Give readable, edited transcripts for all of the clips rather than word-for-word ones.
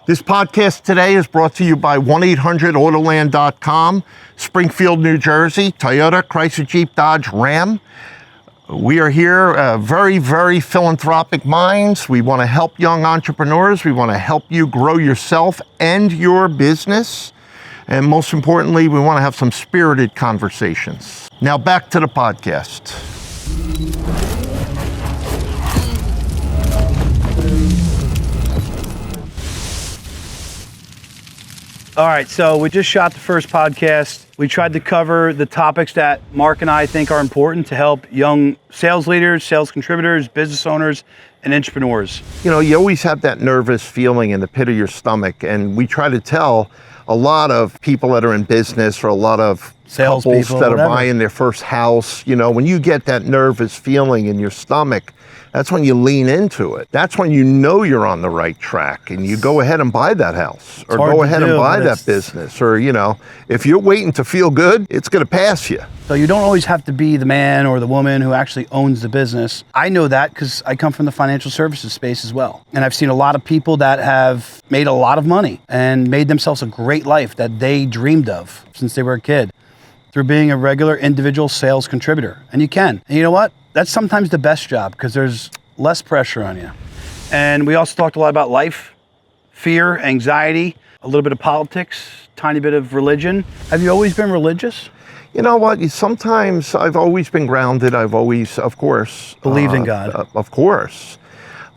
This podcast today is brought to you by 1-800-AutoLand.com, Springfield, New Jersey, Toyota, Chrysler, Jeep, Dodge, Ram. We are here, very, very philanthropic minds. We want to help young entrepreneurs. We want to help you grow yourself and your business. And most importantly, we want to have some spirited conversations. Now back to the podcast. All right, so we just shot the first podcast. We tried to cover the topics that Mark and I think are important to help young sales leaders, sales contributors, business owners, and entrepreneurs. You know, you always have that nervous feeling in the pit of your stomach, and we try to tell a lot of people that are in business or a lot of Sales couples people, that are whatever. buying their first house, you know, when you get that nervous feeling in your stomach, that's when you lean into it. That's when you know you're on the right track and you go ahead and buy that house or hard go to ahead do, and buy but that it's- business. Or, you know, if you're waiting to feel good, it's going to pass you. So you don't always have to be the man or the woman who actually owns the business. I know that because I come from the financial services space as well. And I've seen a lot of people that have made a lot of money and made themselves a great life that they dreamed of since they were a kid through being a regular individual sales contributor. And you can. And you know what? That's sometimes the best job because there's less pressure on you. And we also talked a lot about life, fear, anxiety, a little bit of politics, tiny bit of religion. Have you always been religious? You know what? Sometimes I've always been grounded. I've always, of course, Believed in God. Of course.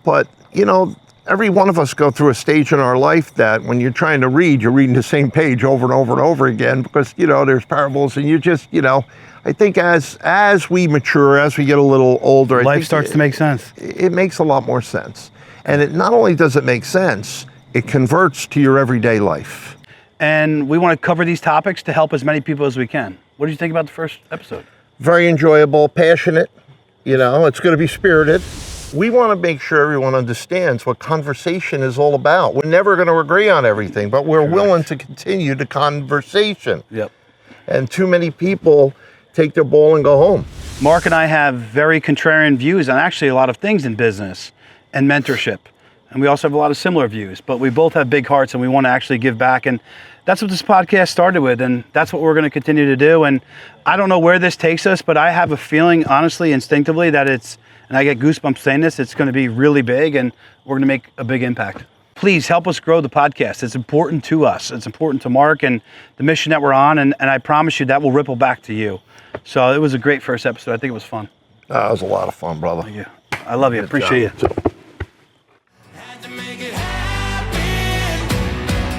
But, you know, every one of us go through a stage in our life that when you're trying to read, you're reading the same page over and over and over again because, you know, there's parables and you just, you know, I think as we mature, as we get a little older, Life starts to make sense. It makes a lot more sense. And it not only does it make sense, it converts to your everyday life. And we want to cover these topics to help as many people as we can. What did you think about the first episode? Very enjoyable, passionate, you know, it's going to be spirited. We want to make sure everyone understands what conversation is all about. We're never going to agree on everything, but we're willing to continue the conversation. Yep. And too many people take their ball and go home. Mark and I have very contrarian views on actually a lot of things in business and mentorship. And we also have a lot of similar views, but we both have big hearts and we want to actually give back. And that's what this podcast started with. And that's what we're going to continue to do. And I don't know where this takes us, but I have a feeling, honestly, instinctively, that it's, and I get goosebumps saying this, it's going to be really big and we're going to make a big impact. Please help us grow the podcast. It's important to us. It's important to Mark and the mission that we're on. And I promise you that will ripple back to you. So it was a great first episode. I think it was fun. That was a lot of fun, brother. Thank you. I love you. Appreciate you. Had to make it happen.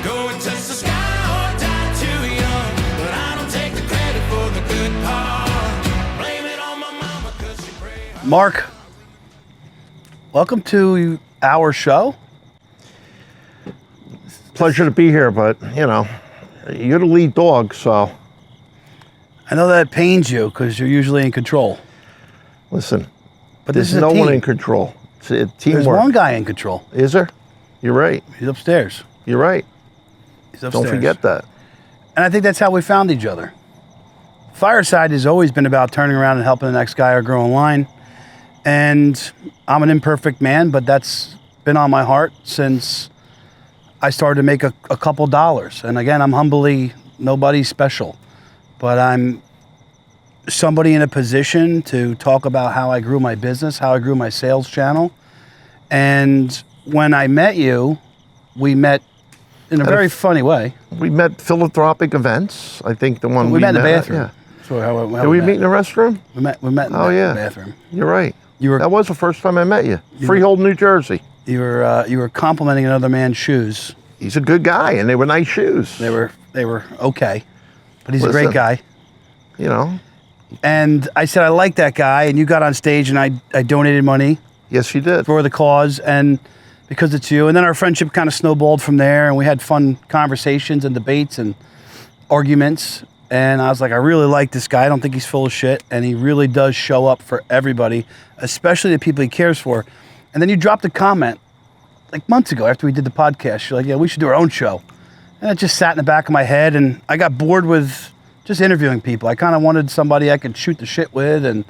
Go and touch the sky or die too young. But I don't take the credit for the good part. Blame it on my mama 'cause she prayed. Mark, welcome to our show. Pleasure to be here, but, you know, you're the lead dog, so I know that pains you because you're usually in control. listen, But this there's is a no one team. in control. It's a There's teamwork. one guy in control. Is there? You're right. He's upstairs. You're right. He's upstairs. Don't forget that. And I think that's how we found each other. Fireside has always been about turning around and helping the next guy or girl in line. And I'm an imperfect man, but that's been on my heart since I started to make a couple dollars. And again, I'm humbly nobody special, but I'm somebody in a position to talk about how I grew my business, how I grew my sales channel. And when I met you, we met in a very funny way. We met philanthropic events. I think the one We met in the bathroom. Yeah. So how Did we meet in the restroom? We met in Oh, the yeah. bathroom. You're right. You were That was the first time I met you. Freehold, New Jersey. you were complimenting another man's shoes. He's a good guy, and they were nice shoes. They were okay, but he's a Listen. great guy. You know. And I said I like that guy, and you got on stage, and I donated money Yes, you did. for the cause, and because it's you. And then our friendship kind of snowballed from there, and we had fun conversations and debates and arguments. And I was like, I really like this guy. I don't think he's full of shit, and he really does show up for everybody, especially the people he cares for. And then you dropped a comment like months ago after we did the podcast. You're like, yeah, we should do our own show. And it just sat in the back of my head, and I got bored with just interviewing people. I kind of wanted somebody I could shoot the shit with and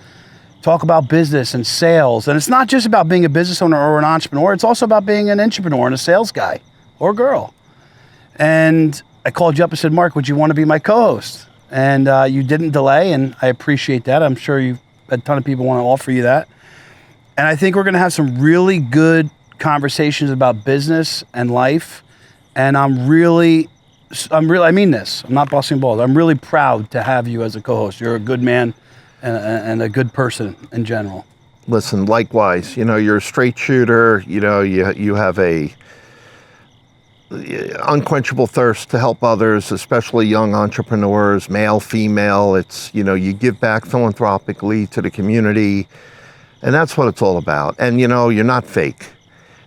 talk about business and sales. And it's not just about being a business owner or an entrepreneur. It's also about being an entrepreneur and a sales guy or girl. And I called you up and said, Mark, would you want to be my co-host? And you didn't delay, and I appreciate that. I'm sure a ton of people want to offer you that. And I think we're going to have some really good conversations about business and life. And I mean this, I'm not busting balls. I'm really proud to have you as a co-host. You're a good man and a good person in general. Listen, likewise, you're a straight shooter, you have a unquenchable thirst to help others, especially young entrepreneurs, male, female. It's, you give back philanthropically to the community, and that's what it's all about. And, you're not fake.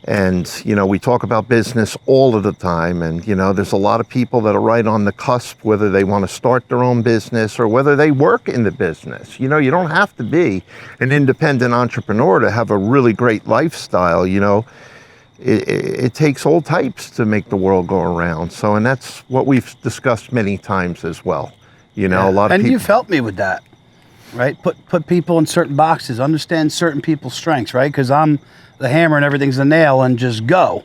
And, we talk about business all of the time, and, there's a lot of people that are right on the cusp, whether they want to start their own business or whether they work in the business. You don't have to be an independent entrepreneur to have a really great lifestyle. It takes all types to make the world go around. So, and that's what we've discussed many times as well. A lot of and people. You've helped me with that, right? Put people in certain boxes, understand certain people's strengths, right? Because I'm the hammer and everything's the nail and just go.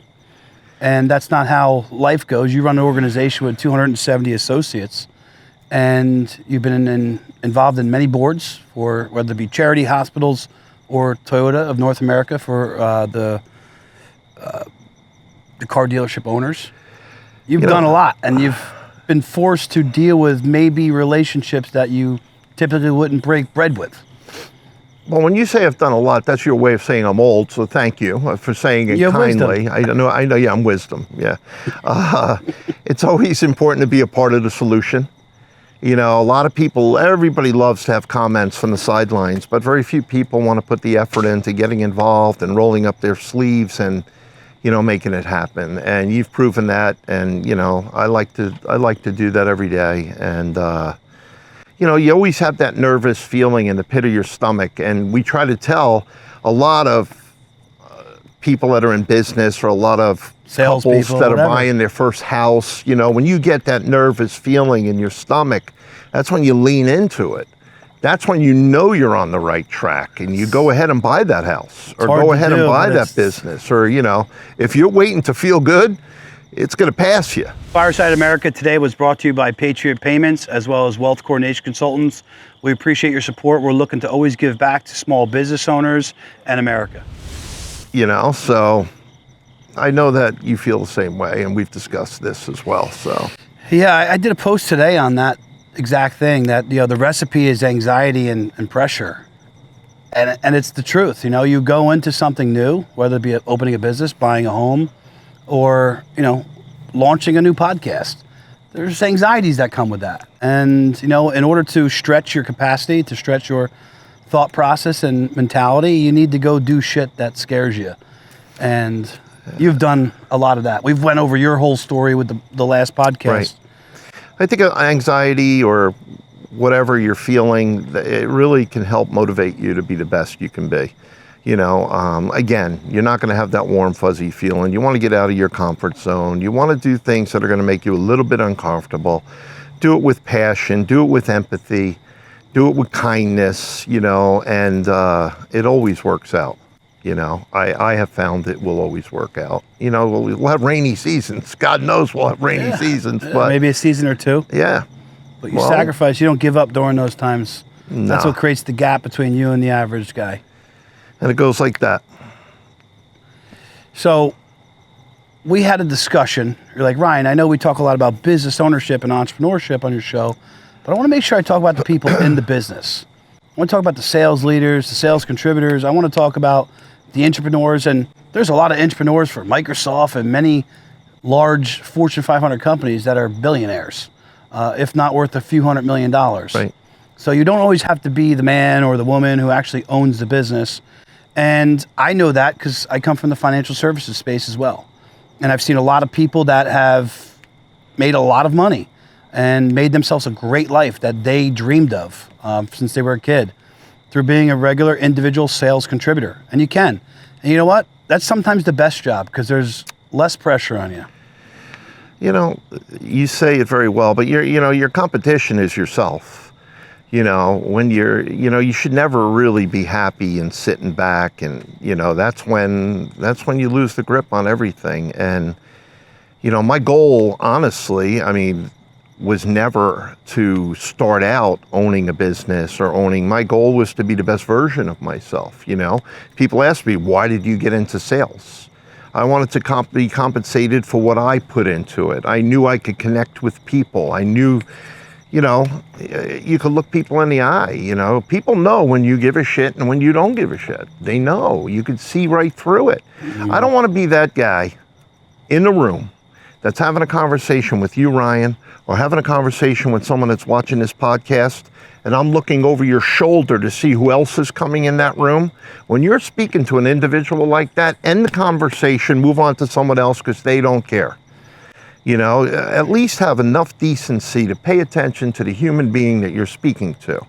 And that's not how life goes. You run an organization with 270 associates, and you've been involved in many boards for whether it be charity, hospitals, or Toyota of North America for the car dealership owners. You've done a lot, and you've been forced to deal with maybe relationships that you typically wouldn't break bread with. Well, when you say I've done a lot, that's your way of saying I'm old. So thank you for saying it kindly. I know. Yeah, I'm wisdom. Yeah, it's always important to be a part of the solution. A lot of people, everybody loves to have comments from the sidelines, but very few people want to put the effort into getting involved and rolling up their sleeves and, making it happen. And you've proven that. And I like to do that every day. And you always have that nervous feeling in the pit of your stomach. And we try to tell a lot of people that are in business or a lot of Sales couples people, that are whatever. buying their first house, when you get that nervous feeling in your stomach, that's when you lean into it. That's when you're on the right track and you go ahead and buy that house or go ahead and buy that business. Or, if you're waiting to feel good, it's going to pass you. Fireside America today was brought to you by Patriot Payments as well as Wealth Coordination Consultants. We appreciate your support. We're looking to always give back to small business owners and America. So I know that you feel the same way, and we've discussed this as well. So yeah, I did a post today on that exact thing, that the recipe is anxiety and pressure. And it's the truth. You go into something new, whether it be opening a business, buying a home, or launching a new podcast. There's anxieties that come with that. And in order to stretch your capacity, to stretch your thought process and mentality, you need to go do shit that scares you. And you've done a lot of that. We've went over your whole story with the last podcast. Right. I think anxiety or whatever you're feeling, it really can help motivate you to be the best you can be. Again, you're not going to have that warm, fuzzy feeling. You want to get out of your comfort zone. You want to do things that are going to make you a little bit uncomfortable. Do it with passion. Do it with empathy. Do it with kindness, and it always works out. I have found it will always work out. We'll have rainy seasons. God knows we'll have rainy seasons. But maybe a season or two. Yeah. But you sacrifice. You don't give up during those times. No. That's what creates the gap between you and the average guy. And it goes like that. So we had a discussion. You're like, Ryan, I know we talk a lot about business ownership and entrepreneurship on your show, but I want to make sure I talk about the people in the business. I want to talk about the sales leaders, the sales contributors. I want to talk about the entrepreneurs. And there's a lot of entrepreneurs for Microsoft and many large Fortune 500 companies that are billionaires, if not worth a few $100 million. Right. So you don't always have to be the man or the woman who actually owns the business. And I know that because I come from the financial services space as well. And I've seen a lot of people that have made a lot of money and made themselves a great life that they dreamed of since they were a kid through being a regular individual sales contributor. And you can. And you know what? That's sometimes the best job because there's less pressure on you. You say it very well, but your competition is yourself. When you should never really be happy and sitting back, and that's when you lose the grip on everything. And My goal, honestly, was never to start out owning a business or my goal was to be the best version of myself. People ask me, why did you get into sales? I wanted to be compensated for what I put into it. I knew I could connect with people. I knew, you could look people in the eye. People know when you give a shit and when you don't give a shit. They know. You could see right through it. I don't want to be that guy in the room that's having a conversation with you, Ryan, or having a conversation with someone that's watching this podcast, and I'm looking over your shoulder to see who else is coming in that room. When you're speaking to an individual like that, end the conversation, move on to someone else because they don't care. At least have enough decency to pay attention to the human being that you're speaking to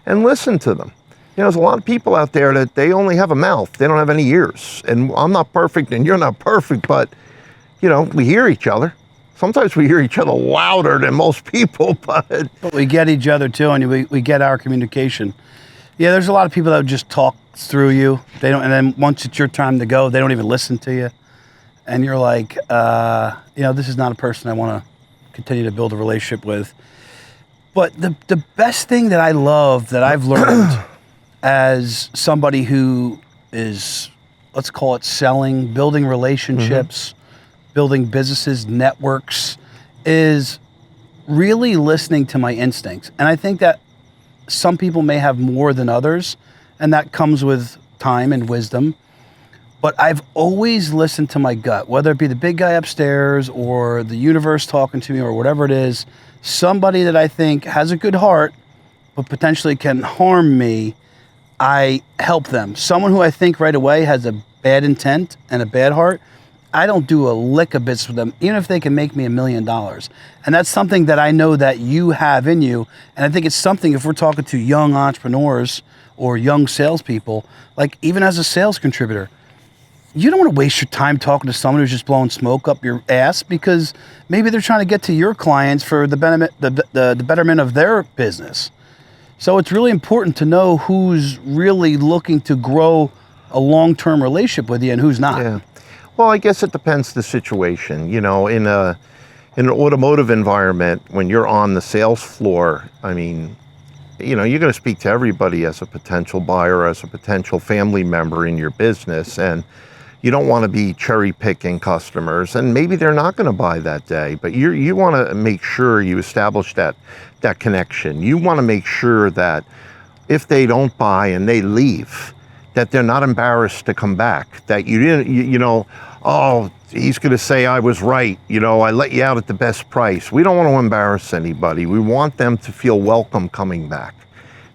and listen to them. There's a lot of people out there that they only have a mouth. They don't have any ears. And I'm not perfect and you're not perfect, but we hear each other. Sometimes we hear each other louder than most people, but we get each other too, and we get our communication. Yeah, there's a lot of people that just talk through you. They don't, and then once it's your time to go, they don't even listen to you. And you're like, this is not a person I want to continue to build a relationship with. But the best thing that I love that I've learned as somebody who is, let's call it selling, building relationships, building businesses, networks, is really listening to my instincts. And I think that some people may have more than others, and that comes with time and wisdom. But I've always listened to my gut, whether it be the big guy upstairs or the universe talking to me or whatever it is, somebody that I think has a good heart, but potentially can harm me, I help them. Someone who I think right away has a bad intent and a bad heart, I don't do a lick of bits with them, even if they can make me $1 million. And that's something that I know that you have in you. And I think it's something, if we're talking to young entrepreneurs or young salespeople, like even as a sales contributor, you don't want to waste your time talking to someone who's just blowing smoke up your ass, because maybe they're trying to get to your clients for the benefit, the betterment of their business. So it's really important to know who's really looking to grow a long-term relationship with you and who's not. Yeah. Well, I guess it depends the situation. In an automotive environment, when you're on the sales floor, you're going to speak to everybody as a potential buyer, as a potential family member in your business, and you don't want to be cherry picking customers, and maybe they're not going to buy that day, but you want to make sure you establish that connection. You want to make sure that if they don't buy and they leave, that they're not embarrassed to come back, that you didn't, oh, he's going to say I was right, I let you out at the best price. We don't want to embarrass anybody. We want them to feel welcome coming back.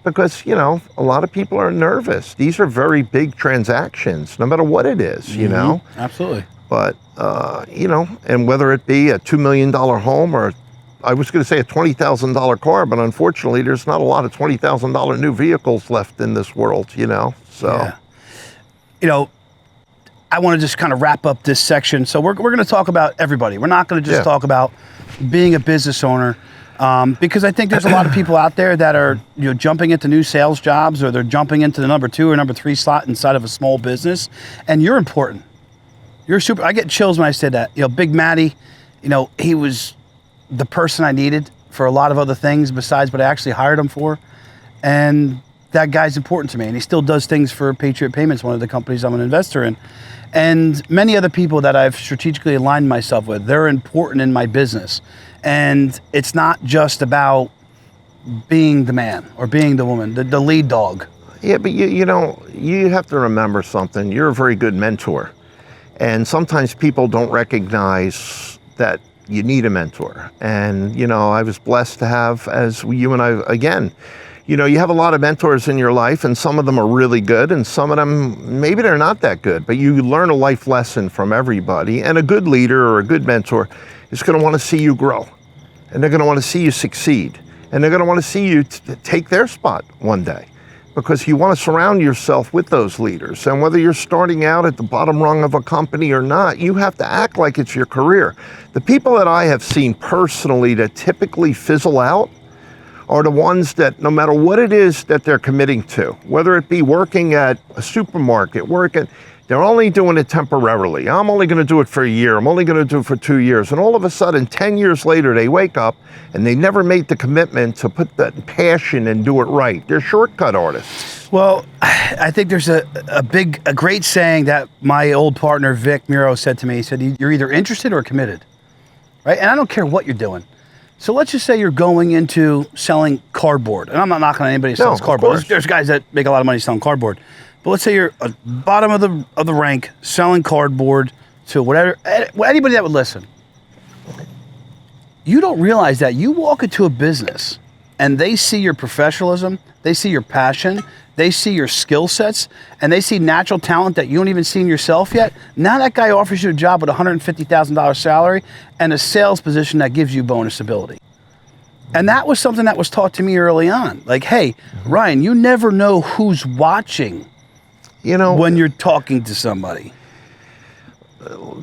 Because, a lot of people are nervous. These are very big transactions, no matter what it is, Absolutely. But, and whether it be a $2 million home or I was going to say a $20,000 car, but unfortunately there's not a lot of $20,000 new vehicles left in this world, so. Yeah. I want to just kind of wrap up this section. So we're going to talk about everybody. We're not going to just talk about being a business owner, because I think there's a lot of people out there that are jumping into new sales jobs, or they're jumping into the number 2 or number 3 slot inside of a small business. And you're important. You're super. I get chills when I say that. Big Matty, he was the person I needed for a lot of other things besides what I actually hired him for. And that guy's important to me, and he still does things for Patriot Payments, one of the companies I'm an investor in. And many other people that I've strategically aligned myself with, they're important in my business. And it's not just about being the man or being the woman, the lead dog. Yeah, but you have to remember something. You're a very good mentor. And sometimes people don't recognize that you need a mentor. And, I was blessed to have, as you and I, again, you have a lot of mentors in your life, and some of them are really good, and some of them, maybe they're not that good, but you learn a life lesson from everybody. And a good leader or a good mentor is going to want to see you grow, and they're going to want to see you succeed, and they're going to want to see you take their spot one day, because you want to surround yourself with those leaders. And whether you're starting out at the bottom rung of a company or not, you have to act like it's your career. The people that I have seen personally that typically fizzle out are the ones that, no matter what it is that they're committing to, whether it be working at a supermarket, They're only doing it temporarily. I'm only going to do it for a year. I'm only going to do it for 2 years. And all of a sudden, 10 years later, they wake up and they never made the commitment to put that passion and do it right. They're shortcut artists. Well, I think there's a great saying that my old partner, Vic Muro, said to me. He said, you're either interested or committed, right? And I don't care what you're doing. So let's just say you're going into selling cardboard. And I'm not knocking on anybody who sells cardboard. There's guys that make a lot of money selling cardboard. But let's say you're at the bottom of the rank selling cardboard to whatever, anybody that would listen. You don't realize that you walk into a business and they see your professionalism, they see your passion, they see your skill sets, and they see natural talent that you don't even see in yourself yet. Now that guy offers you a job with a $150,000 salary and a sales position that gives you bonus ability. And that was something that was taught to me early on. Like, hey, Ryan, you never know who's watching, you know, when you're talking to somebody.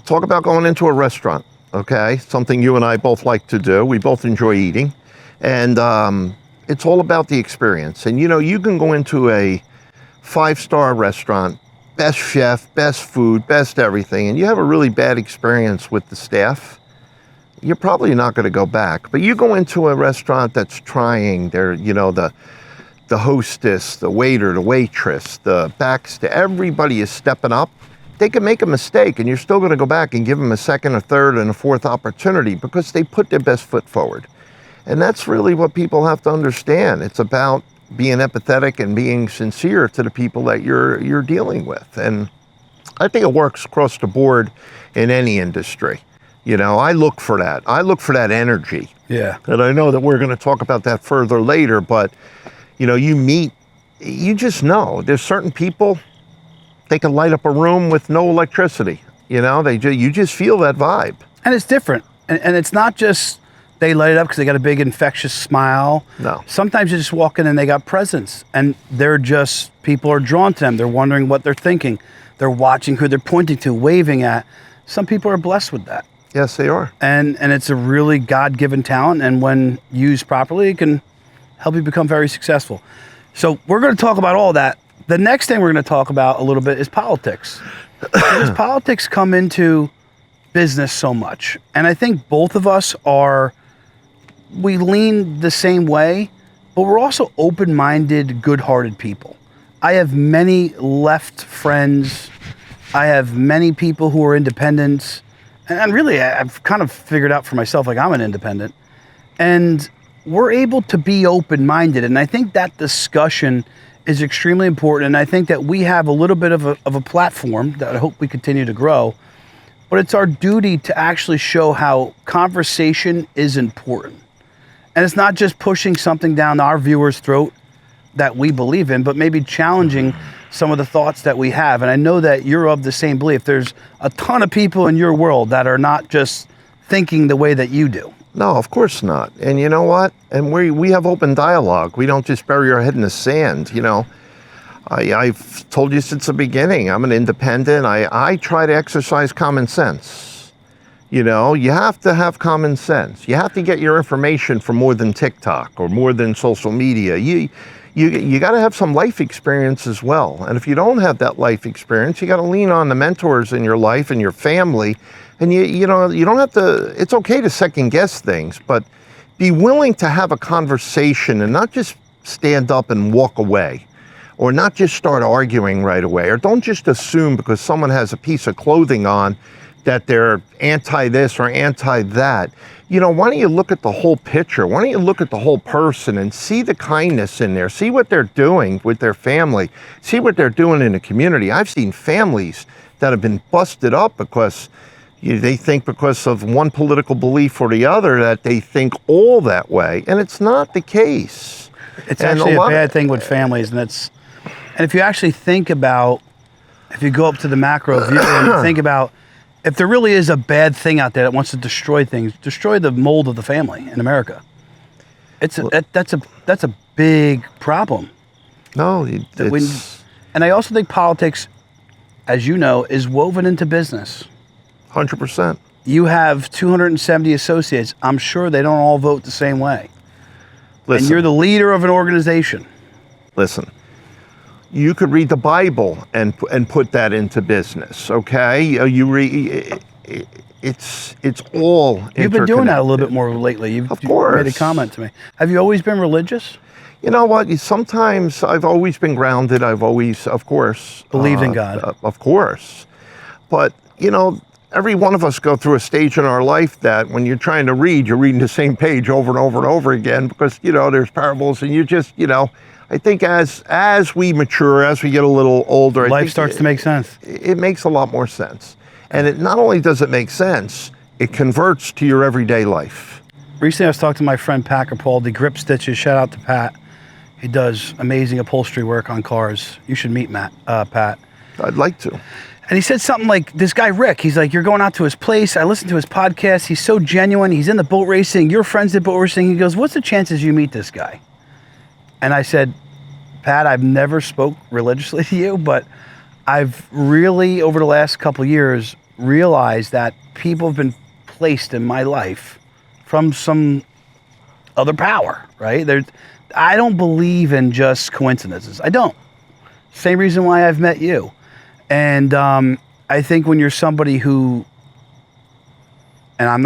Talk about going into a restaurant, okay? Something you and I both like to do. We both enjoy eating. And it's all about the experience. And, you know, you can go into a 5-star restaurant, best chef, best food, best everything, and you have a really bad experience with the staff, you're probably not going to go back. But you go into a restaurant that's trying, they're, you know, the hostess, the waiter, the waitress, the backstage, everybody is stepping up. They can make a mistake and you're still going to go back and give them a second, a third, and a fourth opportunity because they put their best foot forward. And that's really what people have to understand. It's about being empathetic and being sincere to the people that you're dealing with. And I think it works across the board in any industry. You know, I look for that. I look for that energy. Yeah. And I know that we're going to talk about that further later, but you know, you just know there's certain people, they can light up a room with no electricity. You know, you just feel that vibe. And it's different. And it's not just they light it up because they got a big infectious smile. No. Sometimes you just walk in and they got presence and people are drawn to them. They're wondering what they're thinking. They're watching who they're pointing to, waving at. Some people are blessed with that. Yes, they are. And it's a really God-given talent. And when used properly, it can help you become very successful. So we're going to talk about all that. The next thing we're going to talk about a little bit is politics. Because politics come into business so much. And I think both of us we lean the same way, but we're also open-minded, good-hearted people. I have many left friends. I have many people who are independents. And really, I've kind of figured out for myself, like I'm an independent. And we're able to be open-minded. And I think that discussion is extremely important. And I think that we have a little bit of a platform that I hope we continue to grow. But it's our duty to actually show how conversation is important. And it's not just pushing something down our viewers' throat that we believe in, but maybe challenging some of the thoughts that we have. And I know that you're of the same belief. There's a ton of people in your world that are not just thinking the way that you do. No, of course not. And you know what? And we have open dialogue. We don't just bury our head in the sand. You know, I've told you since the beginning, I'm an independent. I try to exercise common sense. You know, you have to have common sense. You have to get your information from more than TikTok or more than social media. You got to have some life experience as well. And if you don't have that life experience, you got to lean on the mentors in your life and your family. And you know, you don't have to, it's okay to second guess things, but be willing to have a conversation and not just stand up and walk away, or not just start arguing right away, or don't just assume because someone has a piece of clothing on that they're anti this or anti that. You know, why don't you look at the whole picture? Why don't you look at the whole person and see the kindness in there? See what they're doing with their family. See what they're doing in the community. I've seen families that have been busted up because they think because of one political belief or the other that they think all that way, and it's not the case. It's actually a bad thing with families, and if you actually think about, if you go up to the macro view and you think about, if there really is a bad thing out there that wants to destroy things, destroy the mold of the family in America. That's a big problem. No, and I also think politics, as you know, is woven into business. 100%. You have 270 associates. I'm sure they don't all vote the same way. Listen, and you're the leader of an organization. Listen, You could read the Bible and put that into business. Okay, you read. It's all. You've been doing that a little bit more lately. Of course. You made a comment to me. Have you always been religious? You know what? Sometimes I've always been grounded. I've always, of course, Believed in God. Of course, but every one of us go through a stage in our life that when you're trying to read, you're reading the same page over and over and over again because there's parables, and you just I think as we mature, as we get a little older, Life starts to make sense. It makes a lot more sense. And it not only does it make sense, it converts to your everyday life. Recently, I was talking to my friend Pat Capaldi, Grip Stitches. Shout out to Pat. He does amazing upholstery work on cars. You should meet Pat. I'd like to. And he said something like, this guy Rick, he's like, you're going out to his place. I listened to his podcast. He's so genuine. He's in the boat racing. Your friends did boat racing. He goes, what's the chances you meet this guy? And I said, Pat, I've never spoke religiously to you, but I've really, over the last couple of years, realized that people have been placed in my life from some other power, right? I don't believe in just coincidences. I don't. Same reason why I've met you. And I think when you're somebody who, and I'm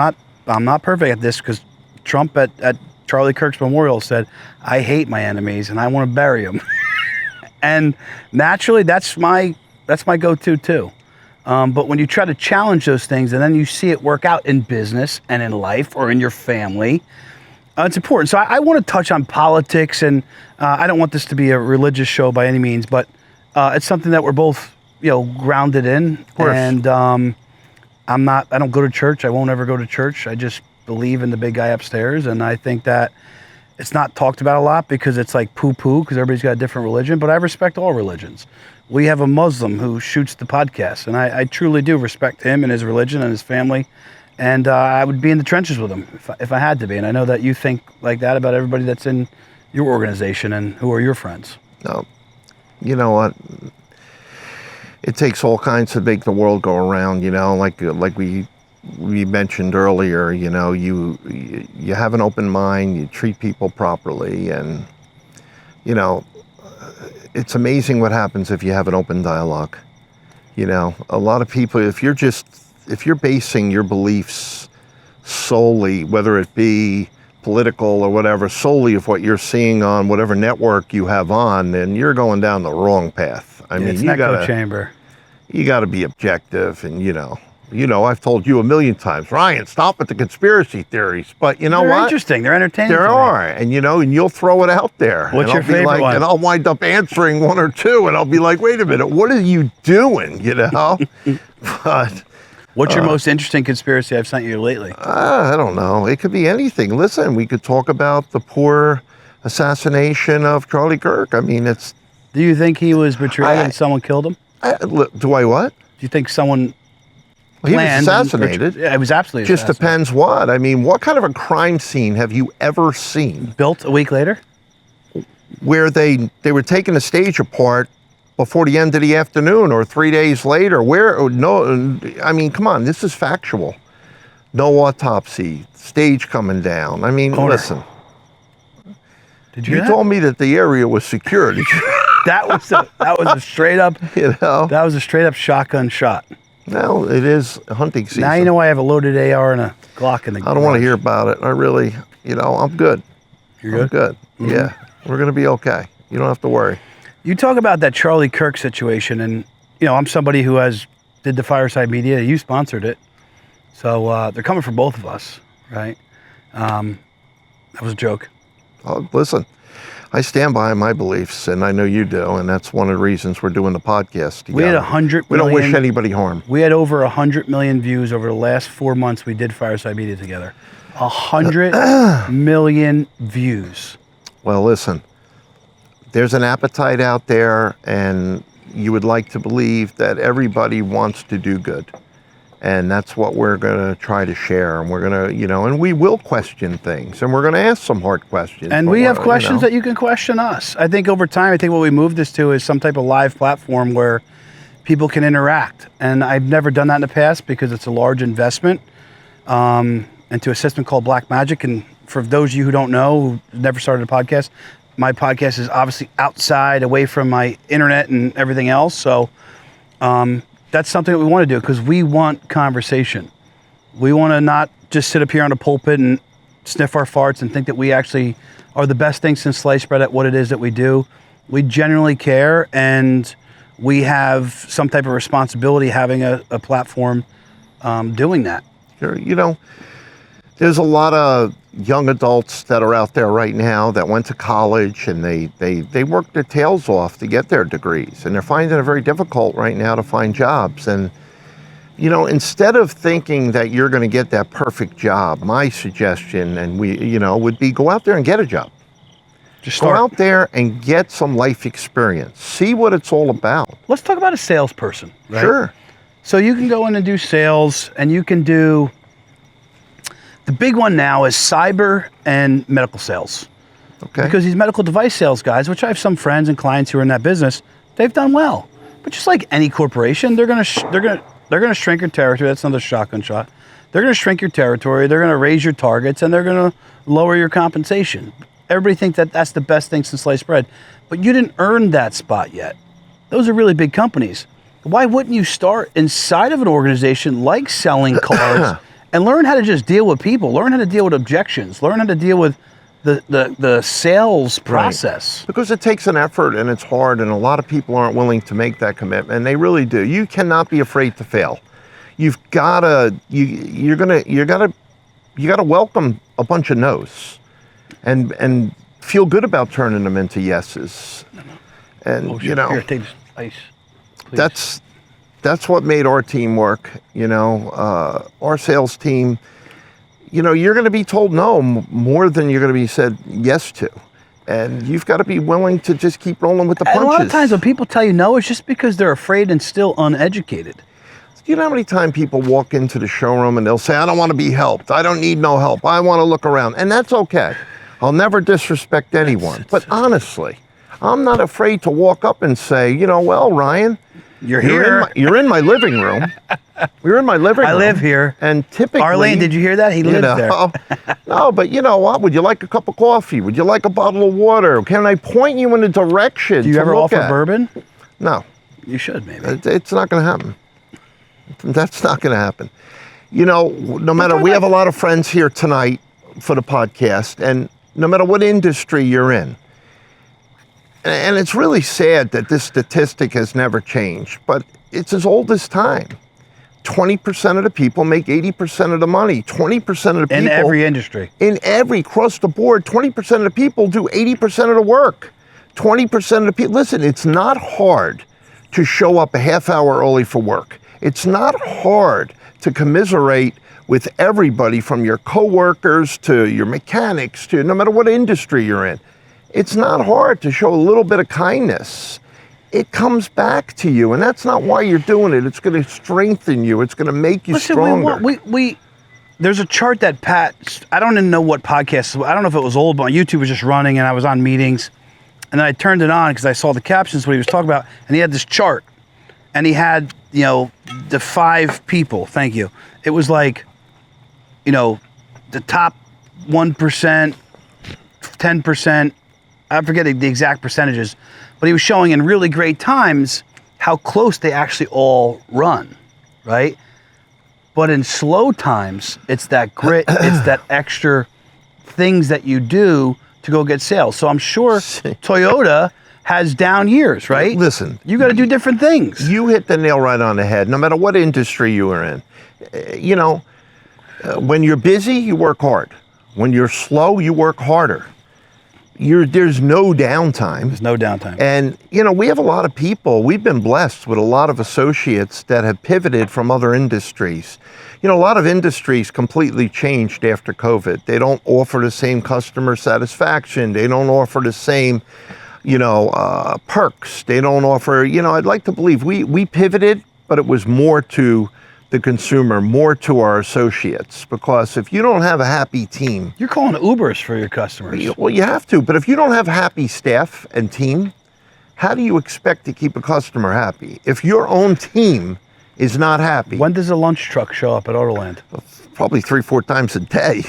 not perfect at this because Trump at Charlie Kirk's memorial said, I hate my enemies and I want to bury them. And naturally, that's my go-to too. But when you try to challenge those things and then you see it work out in business and in life or in your family, it's important. So I want to touch on politics, and I don't want this to be a religious show by any means, but it's something that we're both grounded in. Of course. And I don't go to church. I won't ever go to church. I just believe in the big guy upstairs. And I think that it's not talked about a lot because it's like poo-poo because everybody's got a different religion, but I respect all religions. We have a Muslim who shoots the podcast, and I truly do respect him and his religion and his family. And I would be in the trenches with him if I had to be. And I know that you think like that about everybody that's in your organization and who are your friends. No, you know what? It takes all kinds to make the world go around. Like we mentioned earlier. You have an open mind. You treat people properly, and it's amazing what happens if you have an open dialogue. A lot of people, if you're basing your beliefs solely, whether it be political or whatever, solely of what you're seeing on whatever network you have on, then you're going down the wrong path. I mean, it's an echo chamber. You got to be objective, and I've told you a million times, Ryan, stop with the conspiracy theories. But you know They're what? Interesting. They're entertaining. There are, and and you'll throw it out there. What's and your favorite one? And I'll wind up answering one or two, and I'll be like, wait a minute, what are you doing? But what's your most interesting conspiracy I've sent you lately? I don't know. It could be anything. Listen, we could talk about the poor assassination of Charlie Kirk. I mean, it's. Do you think he was betrayed and someone killed him? Do I what? Do you think someone He was planned assassinated. Yeah, it was absolutely Just assassinated. depends what. I mean, what kind of a crime scene have you ever seen Built a week later? where they were taking the stage apart before the end of the afternoon or 3 days later? I mean, come on, this is factual. No autopsy, stage coming down. I mean, listen. Did You told me that the area was secure. Did you? that was a straight up That was a straight up shotgun shot. No, it is hunting season. Now you know I have a loaded AR and a Glock in the I don't want to hear about it. I really, I'm good. You're good? I'm good. Mm-hmm. Yeah, we're going to be okay. You don't have to worry. You talk about that Charlie Kirk situation, and I'm somebody who did the Fireside Media. You sponsored it, so they're coming for both of us, right? That was a joke. Listen, I stand by my beliefs, and I know you do, and that's one of the reasons we're doing the podcast together. We had 100 We don't million, wish anybody harm. We had over 100 million views over the last 4 months we did Fireside Media together. 100 million views. Well, listen, there's an appetite out there, and you would like to believe that everybody wants to do good. And that's what we're going to try to share. And we're going to, and we will question things. And we're going to ask some hard questions. And we have questions that you can question us. I think over time, what we moved this to is some type of live platform where people can interact. And I've never done that in the past because it's a large investment into a system called Black Magic. And for those of you who don't know, who never started a podcast, My podcast is obviously outside, away from my internet and everything else. So that's something that we want to do because we want conversation. We want to not just sit up here on a pulpit and sniff our farts and think that we actually are the best thing since sliced bread at what it is that we do. We genuinely care, and we have some type of responsibility having a platform doing that. You know, there's a lot of young adults that are out there right now that went to college and they worked their tails off to get their degrees, and they're finding it very difficult right now to find jobs. And you know, instead of thinking that you're going to get that perfect job, my suggestion would be go out there and get a job. Just Go start. out there and get some life experience. See what it's all about. Let's talk about a salesperson. Right? Sure. So you can go in and do sales, and you can do, the big one now is cyber and medical sales. Okay. Because these medical device sales guys, which I have some friends and clients who are in that business, they've done well. But just like any corporation, they're gonna shrink your territory. That's another shotgun shot. They're gonna shrink your territory. They're gonna raise your targets, and they're gonna lower your compensation. Everybody thinks that that's the best thing since sliced bread, but you didn't earn that spot yet. Those are really big companies. Why wouldn't you start inside of an organization like selling cars and learn how to just deal with people, learn how to deal with objections, learn how to deal with the sales process? Right. Because it takes an effort and it's hard, and a lot of people aren't willing to make that commitment, and they really do. You cannot be afraid to fail. You've gotta you gotta welcome a bunch of no's. And feel good about turning them into yeses. And Here, take this ice, please. That's what made our team work. Our sales team. You're going to be told no more than you're going to be said yes to, and you've got to be willing to just keep rolling with the punches. And a lot of times when people tell you no, it's just because they're afraid and still uneducated. You know how many times people walk into the showroom and they'll say, "I don't want to be helped. I don't need no help. I want to look around," and that's okay. I'll never disrespect anyone. But honestly, I'm not afraid to walk up and say, well, Ryan, You're here. You're in my living room. We're in my living room. I live here. And typically... Arlene, did you hear that? He lives there. No, but you know what? Would you like a cup of coffee? Would you like a bottle of water? Can I point you in a direction Do you to ever look offer at? bourbon? No. You should, maybe. It's not going to happen. That's not going to happen. No matter... We have a lot of friends here tonight for the podcast, and no matter what industry you're in, and it's really sad that this statistic has never changed, but it's as old as time. 20% of the people make 80% of the money. 20% of the people... In every industry. Across the board, 20% of the people do 80% of the work. 20% of the people... Listen, it's not hard to show up a half hour early for work. It's not hard to commiserate with everybody, from your coworkers to your mechanics to no matter what industry you're in. It's not hard to show a little bit of kindness. It comes back to you, and that's not why you're doing it. It's going to strengthen you. It's going to make you stronger. There's a chart that Pat, I don't even know what podcast, I don't know if it was old, but my YouTube was just running and I was on meetings, and then I turned it on because I saw the captions, what he was talking about, and he had this chart, and he had, the 5 people, thank you. It was like, the top 1%, 10%, I forget the exact percentages, but he was showing in really great times how close they actually all run, right? But in slow times, it's that grit, it's that extra things that you do to go get sales. So I'm sure Toyota has down years, right? Listen. You got to do different things. You hit the nail right on the head, no matter what industry you are in. When you're busy, you work hard. When you're slow, you work harder. There's no downtime. There's no downtime. And, we have a lot of people, we've been blessed with a lot of associates that have pivoted from other industries. A lot of industries completely changed after COVID. They don't offer the same customer satisfaction. They don't offer the same, perks. They don't offer, I'd like to believe we pivoted, but it was more to the consumer, more to our associates, because if you don't have a happy team... You're calling Ubers for your customers. Well, you have to, but if you don't have happy staff and team, how do you expect to keep a customer happy? If your own team is not happy... When does a lunch truck show up at AutoLand? Probably 3-4 times a day.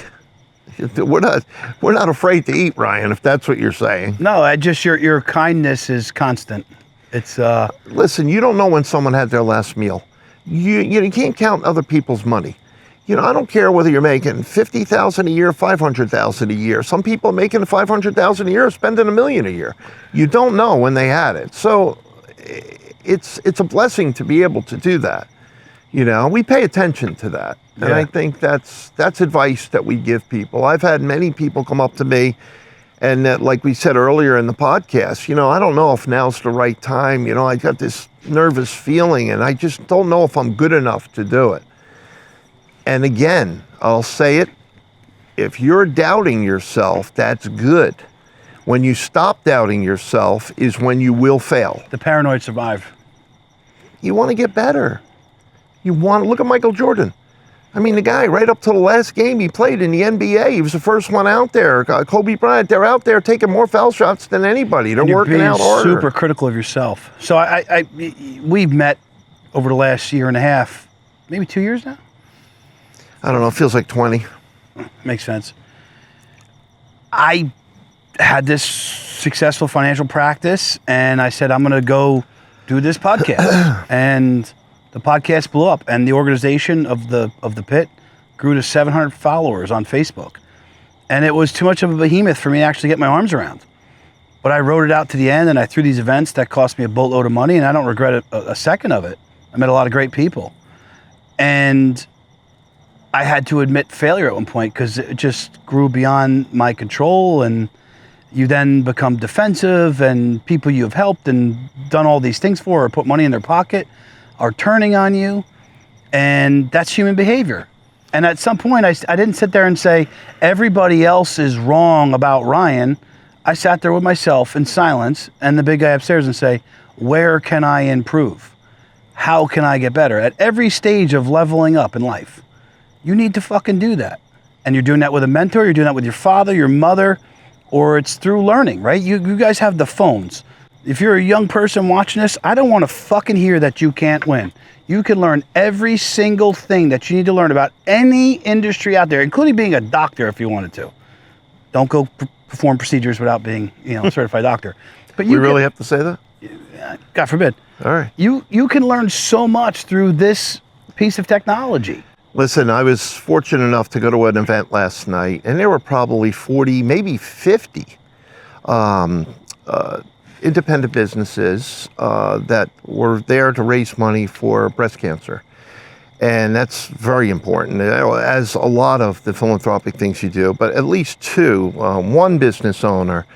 We're not afraid to eat, Ryan, if that's what you're saying. No, I just your kindness is constant. It's Listen, you don't know when someone had their last meal. You can't count other people's money. I don't care whether you're making $50,000 a year, $500,000 a year. Some people making $500,000 a year, spending $1 million a year. You don't know when they had it. So it's a blessing to be able to do that. We pay attention to that. And Yeah. I think that's advice that we give people. I've had many people come up to me, and that, like we said earlier in the podcast, I don't know if now's the right time. I got this nervous feeling, and I just don't know if I'm good enough to do it. And again, I'll say it, if you're doubting yourself, that's good. When you stop doubting yourself is when you will fail. the paranoid survive. You want to get better. Look at Michael Jordan. I mean, the guy, right up to the last game he played in the NBA, he was the first one out there. Kobe Bryant, they're out there taking more foul shots than anybody. They're You're working being out harder. super critical of yourself. So we've met over the last year and a half, maybe 2 years now. I don't know, it feels like 20. Makes sense. I had this successful financial practice, and I said, I'm going to go do this podcast. And the podcast blew up, and the organization of the pit grew to 700 followers on Facebook. And it was too much of a behemoth for me to actually get my arms around. But I wrote it out to the end, and I threw these events that cost me a boatload of money, and I don't regret a second of it. I met a lot of great people. And I had to admit failure at one point because it just grew beyond my control, and you then become defensive, and people you've helped and done all these things for or put money in their pocket are turning on you, and that's human behavior. And at some point, I didn't sit there and say, everybody else is wrong about Ryan. I sat there with myself in silence and the big guy upstairs and say, where can I improve? How can I get better? At every stage of leveling up in life, you need to fucking do that. And you're doing that with a mentor, you're doing that with your father, your mother, or it's through learning, right? You guys have the phones. If you're a young person watching this, I don't want to fucking hear that you can't win. You can learn every single thing that you need to learn about any industry out there, including being a doctor if you wanted to. Don't go perform procedures without being, a certified doctor. But We really have to say that? God forbid. All right. You can learn so much through this piece of technology. Listen, I was fortunate enough to go to an event last night, and there were probably 40, maybe 50 independent businesses that were there to raise money for breast cancer. And that's very important, as a lot of the philanthropic things you do, but at least two. One business owner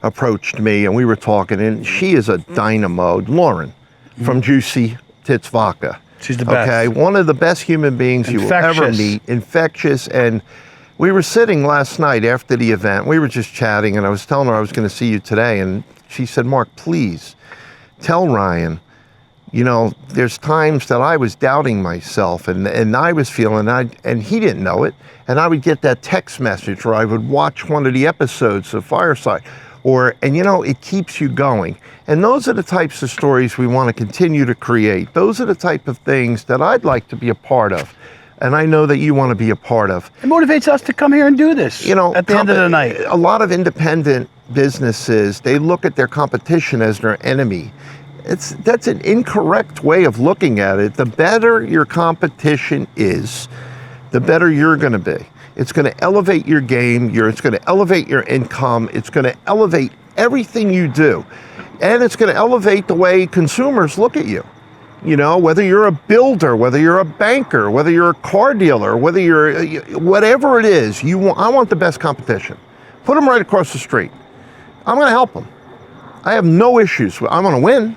approached me, and we were talking, and she is a dynamo, Lauren, from Juicy Tits Vodka. She's the best. Okay, one of the best human beings you will ever Infectious. meet, infectious. And we were sitting last night after the event, we were just chatting, and I was telling her I was going to see you today, and she said, Mark, please tell Ryan, there's times that I was doubting myself, and I was feeling, and he didn't know it, and I would get that text message, or I would watch one of the episodes of Fireside, it keeps you going. And those are the types of stories we want to continue to create. Those are the type of things that I'd like to be a part of. And I know that you want to be a part of. It motivates us to come here and do this at the end of the night. A lot of independent businesses, they look at their competition as their enemy. That's an incorrect way of looking at it. The better your competition is, the better you're going to be. It's going to elevate your game. It's going to elevate your income. It's going to elevate everything you do. And it's going to elevate the way consumers look at you. Whether you're a builder, whether you're a banker, whether you're a car dealer, whether you're, whatever it is, I want the best competition. Put them right across the street. I'm going to help them. I have no issues. I want to win.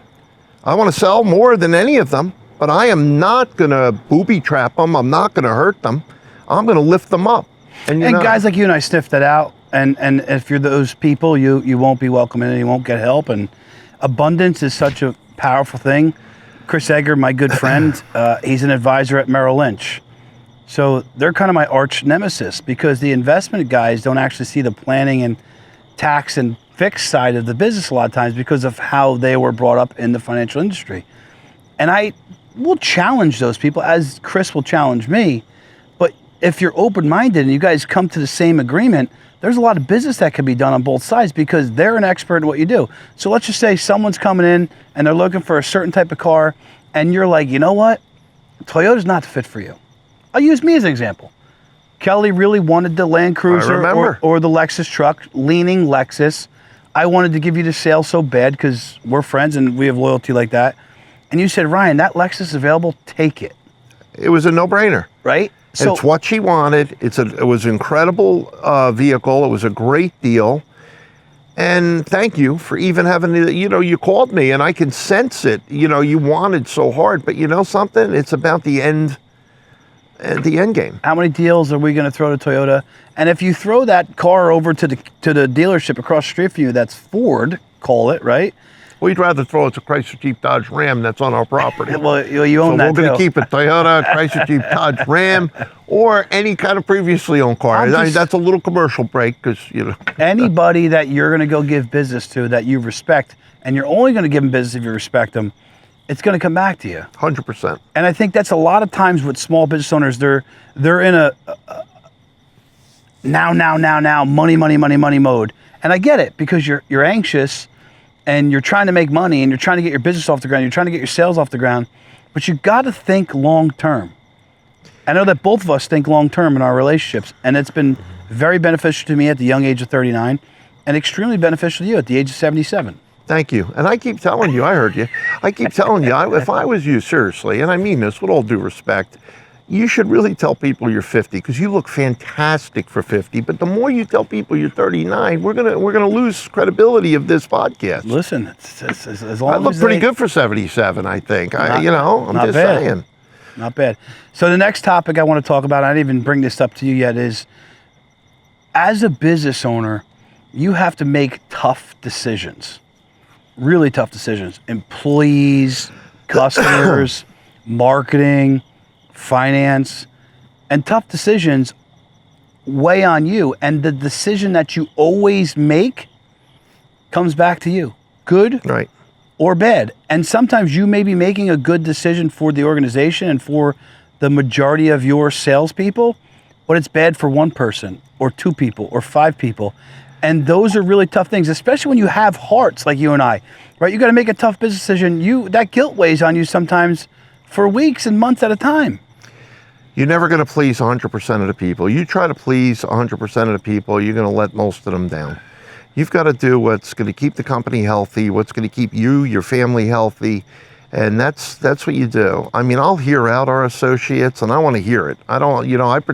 I want to sell more than any of them, but I am not going to booby trap them. I'm not going to hurt them. I'm going to lift them up. And guys like you and I sniffed that out. And if you're those people, you won't be welcome in and you won't get help. And abundance is such a powerful thing. Chris Egger, my good friend, he's an advisor at Merrill Lynch. So they're kind of my arch nemesis because the investment guys don't actually see the planning and tax and fixed side of the business a lot of times because of how they were brought up in the financial industry. And I will challenge those people, as Chris will challenge me, but if you're open-minded and you guys come to the same agreement, there's a lot of business that can be done on both sides because they're an expert in what you do. So let's just say someone's coming in and they're looking for a certain type of car, and you're like, you know what? Toyota's not the fit for you. I'll use me as an example. Kelly really wanted the Land Cruiser or the Lexus truck, leaning Lexus. I wanted to give you the sale so bad because we're friends and we have loyalty like that. And you said, Ryan, that Lexus is available, take it. It was a no-brainer. Right? So, it's what she wanted. It was an incredible vehicle. It was a great deal. And thank you for even having, you called me and I can sense it. You wanted so hard, but you know something? It's about the end game. How many deals are we going to throw to Toyota? And if you throw that car over to the dealership across the street from you, that's Ford, call it, right? We'd rather throw it to Chrysler Jeep Dodge Ram that's on our property. Well, you own that. So we're going to keep it Toyota, Chrysler Jeep Dodge Ram, or any kind of previously owned car. That's a little commercial break because, Anybody that you're going to go give business to that you respect, and you're only going to give them business if you respect them, it's going to come back to you. 100%. And I think that's a lot of times with small business owners, they're in a now, money mode. And I get it because you're anxious and you're trying to make money and you're trying to get your business off the ground, you're trying to get your sales off the ground, but you got to think long term. I know that both of us think long term in our relationships, and it's been very beneficial to me at the young age of 39 and extremely beneficial to you at the age of 77. Thank you. And I keep telling you, I heard you. I keep telling you, if I was you, seriously, and I mean this with all due respect, you should really tell people you're 50 because you look fantastic for 50. But the more you tell people you're 39, we're gonna lose credibility of this podcast. Listen, it's as long I look as pretty good for 77, I think. I'm just bad. saying. Not bad. So the next topic I want to talk about, I didn't even bring this up to you yet, is as a business owner, you have to make tough decisions. Really tough decisions. Employees, customers, marketing, finance, and tough decisions weigh on you. And the decision that you always make comes back to you, good Right. or bad. And sometimes you may be making a good decision for the organization and for the majority of your salespeople, but it's bad for one person or two people or five people. And those are really tough things, especially when you have hearts like you and I, right? You got to make a tough business decision. That guilt weighs on you sometimes for weeks and months at a time. You're never going to please 100% of the people. You try to please 100% of the people, you're going to let most of them down. You've got to do what's going to keep the company healthy, what's going to keep you, your family healthy, and that's what you do. I mean, I'll hear out our associates, and I want to hear it. I don't,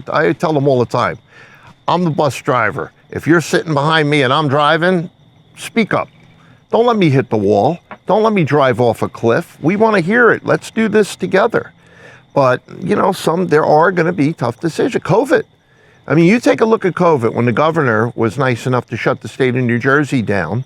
I tell them all the time, I'm the bus driver. If you're sitting behind me and I'm driving, speak up. Don't let me hit the wall. Don't let me drive off a cliff. We want to hear it. Let's do this together. But, there are going to be tough decisions. COVID. I mean, you take a look at COVID when the governor was nice enough to shut the state of New Jersey down.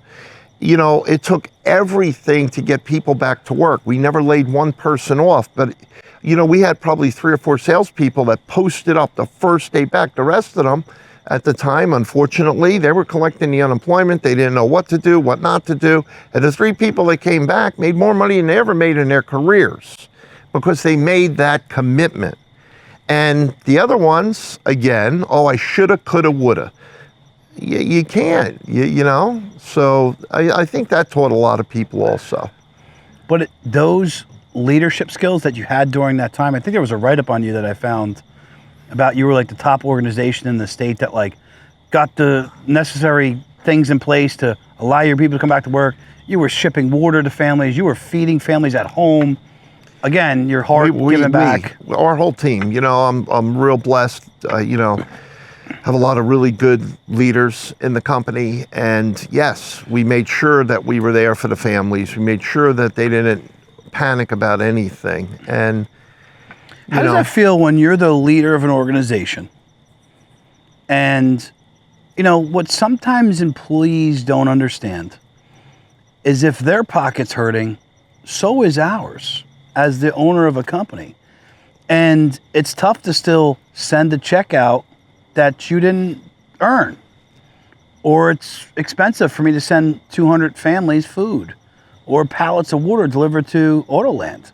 It took everything to get people back to work. We never laid one person off. But, we had probably 3 or 4 salespeople that posted up the first day back. The rest of them, at the time, unfortunately, they were collecting the unemployment. They didn't know what to do, what not to do. And the 3 people that came back made more money than they ever made in their careers because they made that commitment. And the other ones, again, I shoulda, coulda, woulda. You can't, So I think that taught a lot of people also. But those leadership skills that you had during that time, I think there was a write-up on you that I found about you were like the top organization in the state that got the necessary things in place to allow your people to come back to work. You were shipping water to families. You were feeding families at home. Again, your heart giving back. Our whole team, I'm real blessed, have a lot of really good leaders in the company. And yes, we made sure that we were there for the families. We made sure that they didn't panic about anything. And how does that feel when you're the leader of an organization? And, what sometimes employees don't understand is if their pocket's hurting, so is ours as the owner of a company. And it's tough to still send a check out that you didn't earn. Or it's expensive for me to send 200 families food or pallets of water delivered to AutoLand.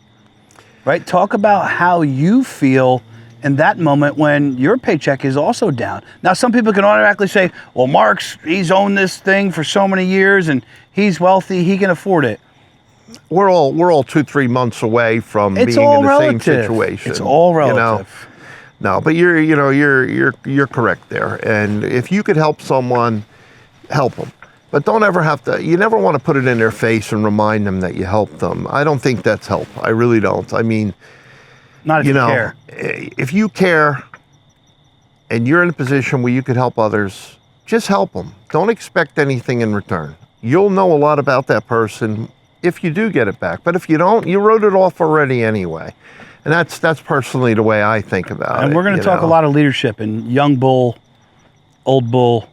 Right? Talk about how you feel in that moment when your paycheck is also down. Now, some people can automatically say, well, he's owned this thing for so many years and he's wealthy, he can afford it. We're all 2-3 months away from being in the same situation. It's all relative. No, but you're correct there. And if you could help someone, help them. But don't ever you never want to put it in their face and remind them that you helped them. I don't think that's help. I really don't. I mean, not if you care. If you care and you're in a position where you could help others, just help them. Don't expect anything in return. You'll know a lot about that person if you do get it back. But if you don't, you wrote it off already anyway. And that's personally the way I think about it. And we're going to talk a lot of leadership and young bull, old bull.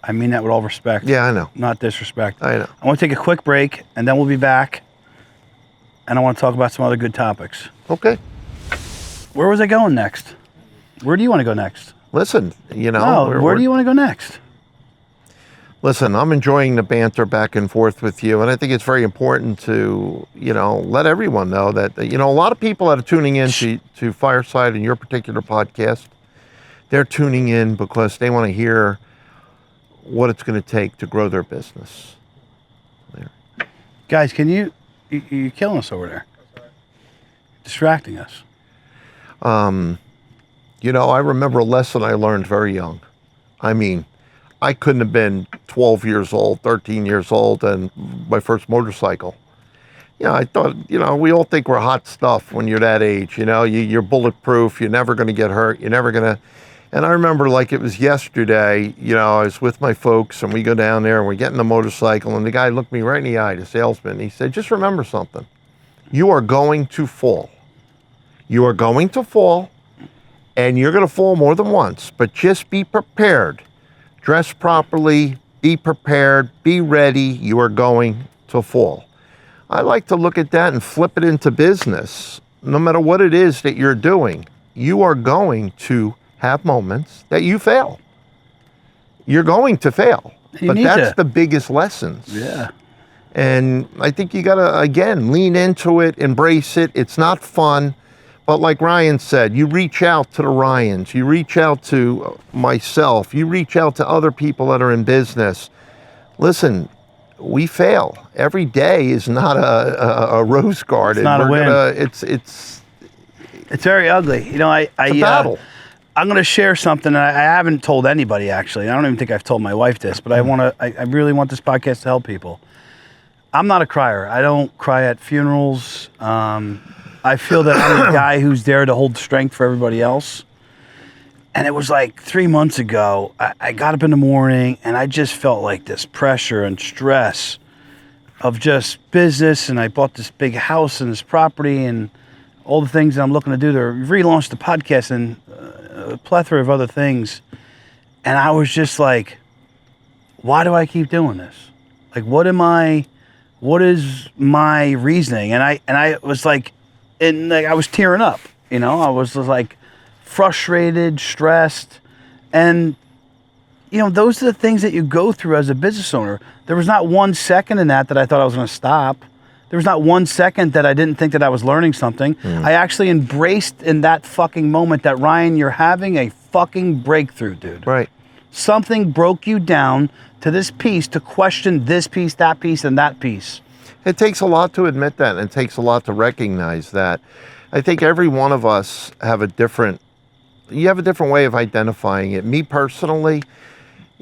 I mean that with all respect. Yeah, I know. Not disrespect. I know. I want to take a quick break, and then we'll be back. And I want to talk about some other good topics. Okay. Where was I going next? Where do you want to go next? Listen, where do you want to go next? Listen, I'm enjoying the banter back and forth with you, and I think it's very important to, let everyone know that, a lot of people that are tuning in to Fireside and your particular podcast, they're tuning in because they want to hear what it's going to take to grow their business. There. Guys, you're killing us over there. Distracting us. I remember a lesson I learned very young. I mean, I couldn't have been 12 years old, 13 years old, and my first motorcycle. I thought, we all think we're hot stuff when you're that age. You're bulletproof. You're never going to get hurt. You're never going to. And I remember like it was yesterday, I was with my folks and we go down there and we get in the motorcycle and the guy looked me right in the eye, the salesman. He said, just remember something. You are going to fall. You are going to fall and you're going to fall more than once, but just be prepared. Dress properly, be prepared, be ready. You are going to fall. I like to look at that and flip it into business. No matter what it is that you're doing, you are going to have moments that you fail. You're going to fail. But that's the biggest lessons. Yeah. And I think you got to, again, lean into it, embrace it. It's not fun. But like Ryan said, you reach out to the Ryans, you reach out to myself, you reach out to other people that are in business. Listen, we fail. Every day is not a rose garden. It's not a win. It's very ugly. It's a battle. I'm going to share something that I haven't told anybody, actually. I don't even think I've told my wife this, but I really want this podcast to help people. I'm not a crier. I don't cry at funerals. I feel that I'm the guy who's there to hold strength for everybody else. And it was like 3 months ago, I got up in the morning and I just felt like this pressure and stress of just business. And I bought this big house and this property and all the things that I'm looking to do to relaunch the podcast and a plethora of other things. And I was just like, why do I keep doing this? Like, what is my reasoning? And I was like, I was tearing up, I was just like frustrated, stressed. And, those are the things that you go through as a business owner. There was not 1 second in that I thought I was going to stop. There was not 1 second that I didn't think that I was learning something. I actually embraced in that fucking moment that, Ryan, you're having a fucking breakthrough, dude. Right. Something broke you down to this piece to question this piece, that piece, and that piece. It takes a lot to admit that, and it takes a lot to recognize that. I think every one of us have a different way of identifying it. Me personally,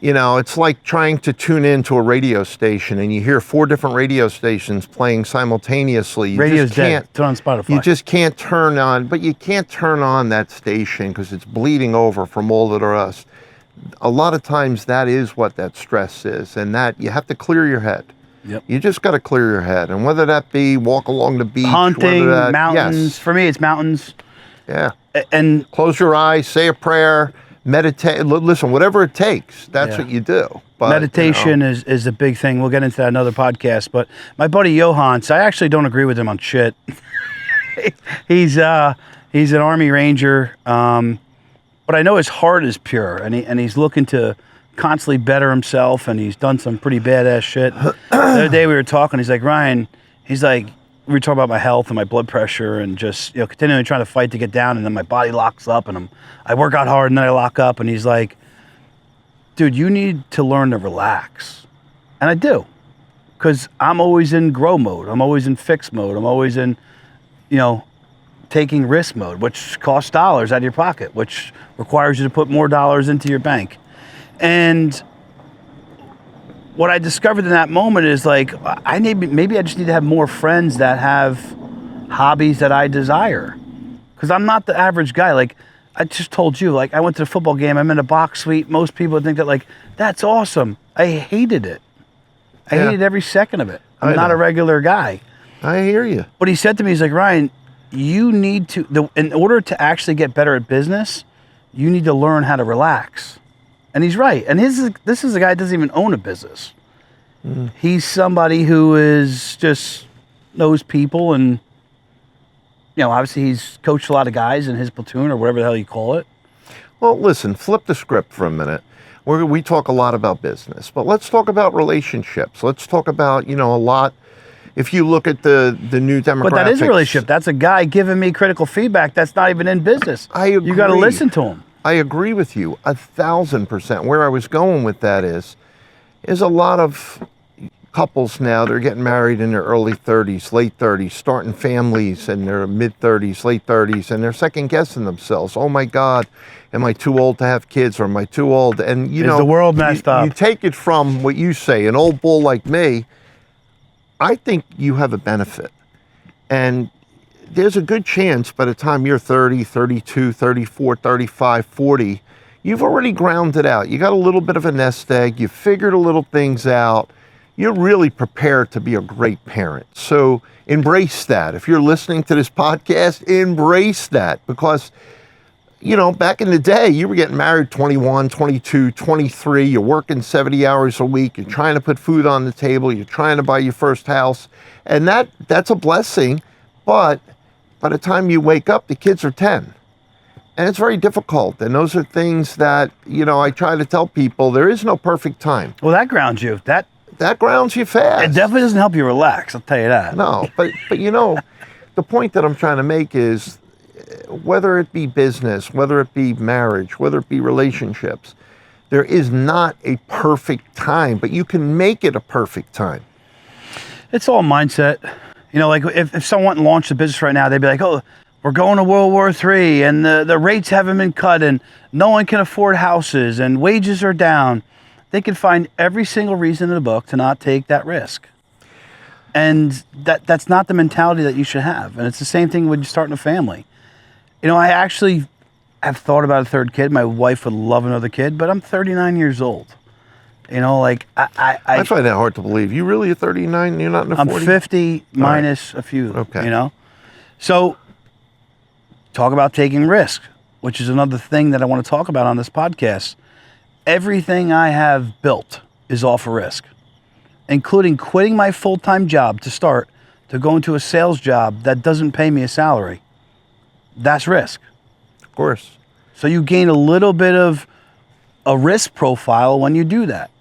it's like trying to tune into a radio station and you hear 4 different radio stations playing simultaneously. Radio's dead. It's on Spotify. You just can't turn on, but you can't turn on that station because it's bleeding over from all of the rest. A lot of times that is what that stress is, and that you have to clear your head. Yep. You just got to clear your head, and whether that be walk along the beach, hunting, mountains. Yes. For me, it's mountains. Yeah. And close your eyes, say a prayer, meditate. Listen, whatever it takes, that's what you do. But, meditation is a big thing. We'll get into that in another podcast. But my buddy Johans, I actually don't agree with him on shit. He's an Army Ranger, but I know his heart is pure, and he's looking to constantly better himself, and he's done some pretty badass shit. The other day we were talking, he's like, Ryan, he's like, we talk about my health and my blood pressure and just, continually trying to fight to get down, and then my body locks up and I work out hard and then I lock up, and he's like, dude, you need to learn to relax. And I do, because I'm always in grow mode. I'm always in fix mode. I'm always in, taking risk mode, which costs dollars out of your pocket, which requires you to put more dollars into your bank. And what I discovered in that moment is like, maybe I just need to have more friends that have hobbies that I desire. Because I'm not the average guy. Like I just told you, like I went to the football game, I'm in a box suite. Most people would think that like, that's awesome. I hated it. I hated every second of it. I'm not a regular guy. I hear you. But he said to me, he's like, Ryan, you need to, in order to actually get better at business, you need to learn how to relax. And he's right. And this is a guy that doesn't even own a business. He's somebody who is just knows people, and obviously he's coached a lot of guys in his platoon or whatever the hell you call it. Well, listen, flip the script for a minute. We talk a lot about business, but let's talk about relationships. Let's talk about, a lot. If you look at the new demographics. But that is a relationship. That's a guy giving me critical feedback that's not even in business. I agree. You got to listen to him. I agree with you 1,000%. Where I was going with that is a lot of couples now, they're getting married in their early 30s, late 30s, starting families in their mid 30s, late 30s, and they're second guessing themselves. Oh my God, am I too old to have kids, or am I too old? And Is the world messed up? You take it from what you say, an old bull like me. I think you have a benefit. And there's a good chance by the time you're 30, 32, 34, 35, 40, you've already ground it out. You got a little bit of a nest egg. You figured a little things out. You're really prepared to be a great parent. So embrace that. If you're listening to this podcast, embrace that, because, back in the day, you were getting married 21, 22, 23. You're working 70 hours a week. You're trying to put food on the table. You're trying to buy your first house. And that's a blessing. But by the time you wake up, the kids are 10. And it's very difficult. And those are things that, I try to tell people, there is no perfect time. Well, that grounds you. That grounds you fast. It definitely doesn't help you relax, I'll tell you that. No, but the point that I'm trying to make is, whether it be business, whether it be marriage, whether it be relationships, there is not a perfect time, but you can make it a perfect time. It's all mindset. Like if someone launched a business right now, they'd be like, oh, we're going to World War III, and the rates haven't been cut, and no one can afford houses, and wages are down. They can find every single reason in the book to not take that risk. And that's not the mentality that you should have. And it's the same thing when you start in a family. I actually have thought about a third kid. My wife would love another kid, but I'm 39 years old. I find that hard to believe. You really are 39 and you're not in the 40s? I'm 50 minus a few, Okay. So talk about taking risk, which is another thing that I want to talk about on this podcast. Everything I have built is off a risk, including quitting my full-time job to go into a sales job that doesn't pay me a salary. That's risk. Of course. So you gain a little bit of a risk profile when you do that.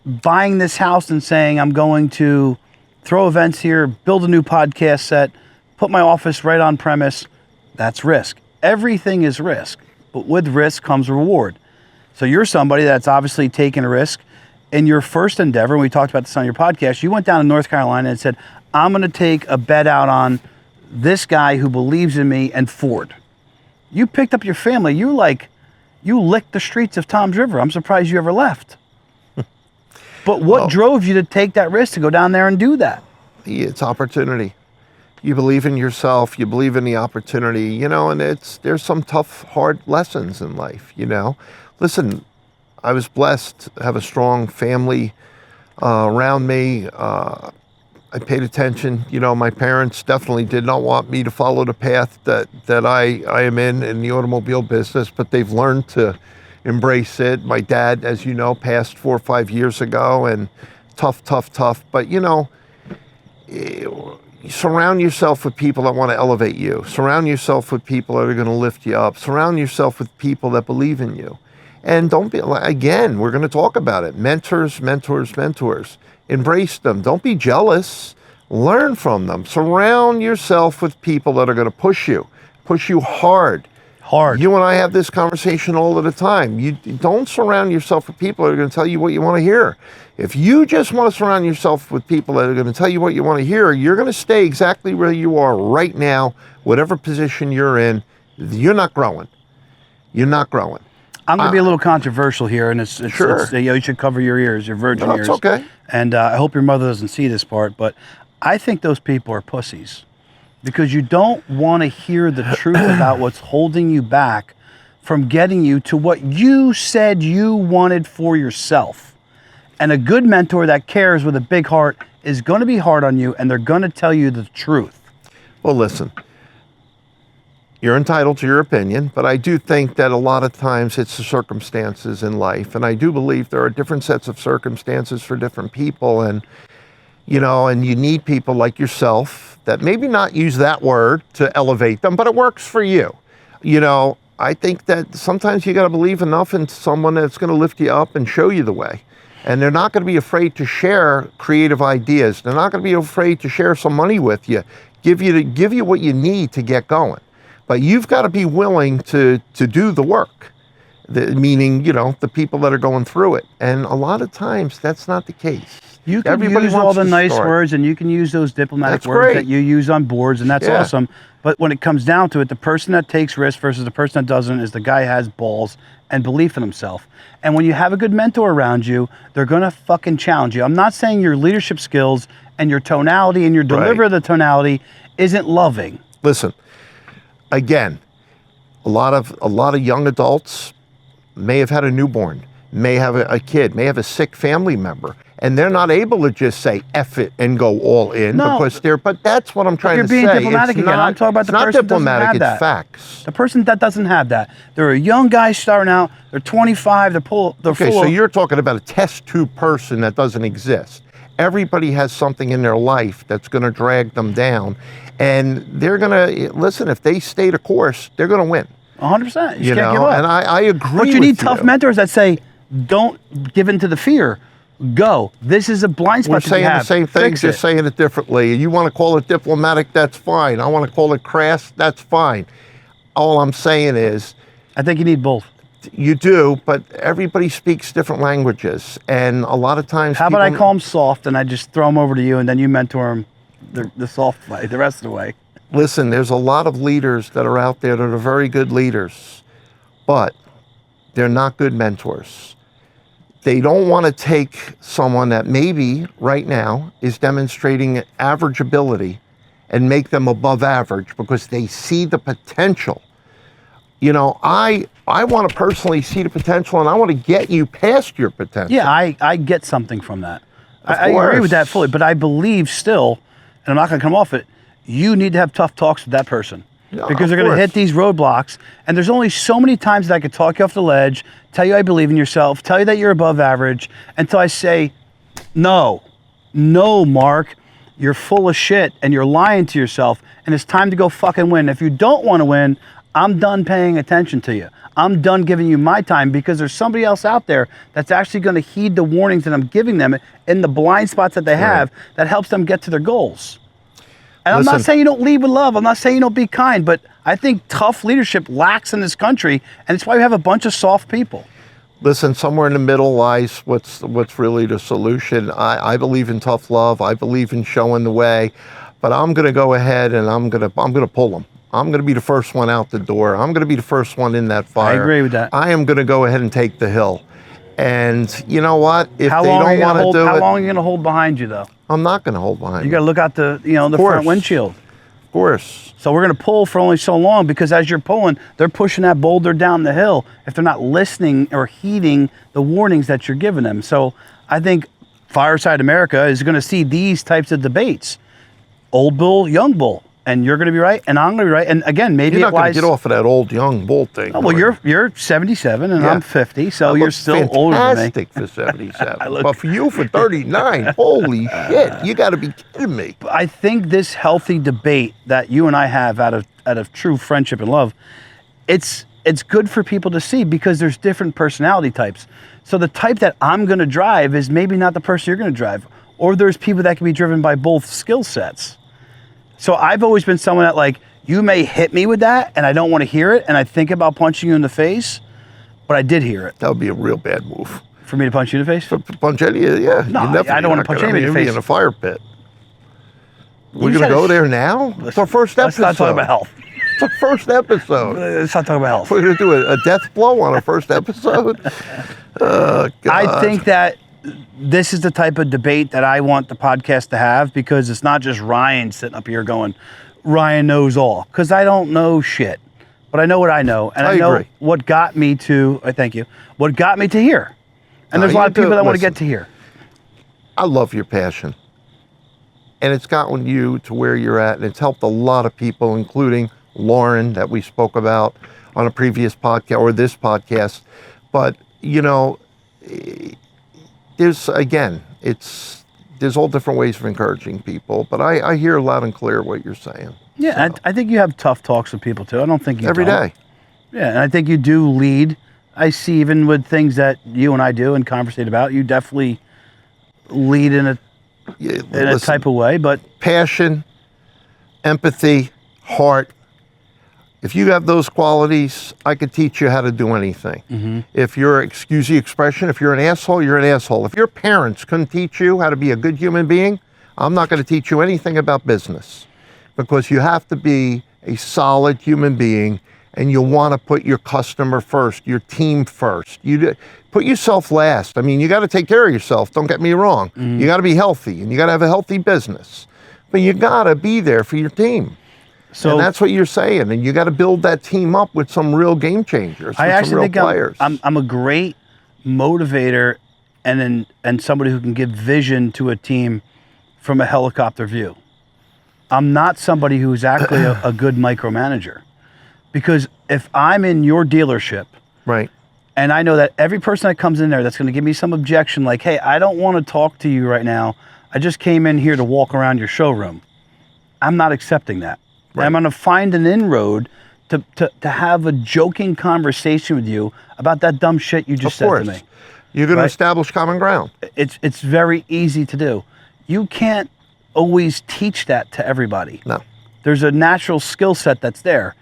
Buying this house and saying, I'm going to throw events here, build a new podcast set, put my office right on premise, that's risk. Everything is risk, but with risk comes reward. So you're somebody that's obviously taken a risk. In your first endeavor, and we talked about this on your podcast, you went down to North Carolina and said, I'm going to take a bet out on this guy who believes in me and Ford. You picked up your family. You licked the streets of Tom's River. I'm surprised you ever left. But what drove you to take that risk to go down there and do that? It's opportunity. You believe in yourself. You believe in the opportunity, and there's some tough, hard lessons in life, Listen, I was blessed to have a strong family around me. I paid attention. My parents definitely did not want me to follow the path that I am in the automobile business, but they've learned to embrace it. My dad, as you know, passed 4 or 5 years ago, and tough. But, surround yourself with people that want to elevate you. Surround yourself with people that are going to lift you up. Surround yourself with people that believe in you. And don't be, again, we're going to talk about it. Mentors. Embrace them. Don't be jealous Learn from them. Surround yourself with people that are going to push you hard. Hard. You and I have this conversation all of the time. You don't surround yourself with people that are going to tell you what you want to hear. If you just want to surround yourself with people that are going to tell you what you want to hear, you're going to stay exactly where you are right now, whatever position you're in. You're not growing. You're not growing. I'm going to be a little controversial here, and it's Sure. you should cover your ears, your virgin No, ears. it's okay. And I hope your mother doesn't see this part, but I think those people are pussies because you don't want to hear the truth about what's holding you back from getting you to what you said you wanted for yourself. And a good mentor that cares with a big heart is going to be hard on you, and they're going to tell you the truth. Well, listen, you're entitled to your opinion, but I do think that a lot of times it's the circumstances in life. And I do believe there are different sets of circumstances for different people. And, you know, and you need people like yourself that maybe not use that word to elevate them, but it works for you. You know, I think that sometimes you got to believe enough in someone that's going to lift you up and show you the way. And they're not going to be afraid to share creative ideas. They're not going to be afraid to share some money with you, give you what you need to get going. But you've got to be willing to do the work, meaning, you know, the people that are going through it. And a lot of times that's not the case. You can Everybody use all wants the to nice start. words, and you can use those diplomatic That's words great. that you use on boards, and that's Yeah. awesome. But when it comes down to it, the person that takes risks versus the person that doesn't is the guy who has balls and belief in himself. And when you have a good mentor around you, they're going to fucking challenge you. I'm not saying your leadership skills and your tonality and your delivery of the tonality isn't loving. Listen, again, a lot of young adults may have had a newborn, may have a kid, may have a sick family member, and they're not able to just say F it and go all in No, because but that's what I'm trying you're to being say. diplomatic It's again. not, I'm talking about the it's not person that doesn't diplomatic, have it's that. facts. The person that doesn't have that, they're a young guy starting out, they're 25, they're Okay, full so of, you're talking about a test tube person that doesn't exist. Everybody has something in their life that's going to drag them down, and they're going to listen. If they stay the course, they're going to win. 100%. You You can't know, give up. and I agree. But you with need tough you. mentors that say, don't give in to the fear. Go. This is a blind spot We're that saying you the have. same thing, Fix just it. saying it differently. You want to call it diplomatic, that's fine. I want to call it crass, that's fine. All I'm saying is, I think you need both. you do, but everybody speaks different languages, and a lot of times. How about I people- call them soft and I just throw them over to you and then you mentor them the soft way, the rest of the way? Listen, there's a lot of leaders that are out there that are very good leaders, but they're not good mentors. They don't want to take someone that maybe right now is demonstrating average ability and make them above average because they see the potential. You know, I want to personally see the potential, and I want to get you past your potential. Yeah, I get something from that. Of I agree course. with that fully, but I believe still, and I'm not going to come off it, you need to have tough talks with that person. Yeah, Because of they're going to course. hit these roadblocks, and there's only so many times that I could talk you off the ledge, tell you I believe in yourself, tell you that you're above average, until I say, no, Mark, you're full of shit, and you're lying to yourself, and it's time to go fucking win. If you don't want to win, I'm done paying attention to you. I'm done giving you my time because there's somebody else out there that's actually going to heed the warnings that I'm giving them in the blind spots that they have that helps them get to their goals. And I'm not Listen. saying you don't lead with love. I'm not saying you don't be kind, but I think tough leadership lacks in this country, and it's why we have a bunch of soft people. Listen, somewhere in the middle lies what's really the solution. I believe in tough love. I believe in showing the way, but I'm going to go ahead and I'm going to pull them. I'm going to be the first one out the door. I'm going to be the first one in that fire. agree with that. I am going to go ahead and take the hill. And you know what? If How they long are you don't gonna want to hold? do How it, long are you gonna hold behind you though? I'm not going to hold behind You got to look out the the course. front windshield. Of course. So we're gonna pull for only so long because as you're pulling, they're pushing that boulder down the hill if they're not listening or heeding the warnings that you're giving them. So I think Fireside America is going to see these types of debates, old bull, young bull, and you're going to be right, and I'm going to be right. And again, maybe You're it not going lies. to get off of that old young bull thing. Oh, well, Gordon. you're 77 and Yeah. I'm 50, so I you're look still older than me. fantastic for 77. I look- But for you for 39, holy shit, you got to be kidding me. I think this healthy debate that you and I have out of true friendship and love, it's good for people to see because there's different personality types. So the type that I'm going to drive is maybe not the person you're going to drive. or there's people that can be driven by both skill sets. So I've always been someone that, like, you may hit me with that and I don't want to hear it and I think about punching you in the face, but I did hear it. That would be a real bad move. For me to punch you in the face? Punch any, yeah. No, I don't want to punch anybody in the face. In a fire pit. We're going to go there now? It's our first episode. Let's not talk about health. It's our first episode. Let's not talk about health. We're going to do a death blow on our first episode? God. I think that this is the type of debate that I want the podcast to have, because it's not just Ryan sitting up here going, Ryan knows all. Because I don't know shit. But I know what I know. And I know agree. what got me to, thank you, what got me to here. And there's a lot of people that want to get to here. I love your passion. And it's gotten you to where you're at, and it's helped a lot of people, including Lauren, that we spoke about on a previous podcast, or this podcast. But, you know, there's all different ways of encouraging people, but I hear loud and clear what you're saying. Yeah, So, I think you have tough talks with people too. I don't think you every don't. day. Yeah, and I think you do lead. I see even with things that you and I do and conversate about, you definitely lead in a type of way. But passion, empathy, heart. If you have those qualities, I could teach you how to do anything. Mm-hmm. If you're, excuse the expression, if you're an asshole, you're an asshole. If your parents couldn't teach you how to be a good human being, I'm not going to teach you anything about business, because you have to be a solid human being, and you want to put your customer first, your team first. Put yourself last. I mean, you got to take care of yourself. Don't get me wrong. Mm-hmm. You got to be healthy, and you got to have a healthy business, but you got to be there for your team. so And that's what you're saying. And you got to build that team up with some real game changers, I with some actually real think players. I'm a great motivator and somebody who can give vision to a team from a helicopter view. I'm not somebody who's actually a good micromanager, because if I'm in your dealership, Right. and I know that every person that comes in there that's going to give me some objection, like, hey, I don't want to talk to you right now. I just came in here to walk around your showroom. I'm not accepting that. Right. I'm going to find an inroad to have a joking conversation with you about that dumb shit you just Of said course. to me. You're going Right. to establish common ground. It's very easy to do. You can't always teach that to everybody. No. There's a natural skill set that's there.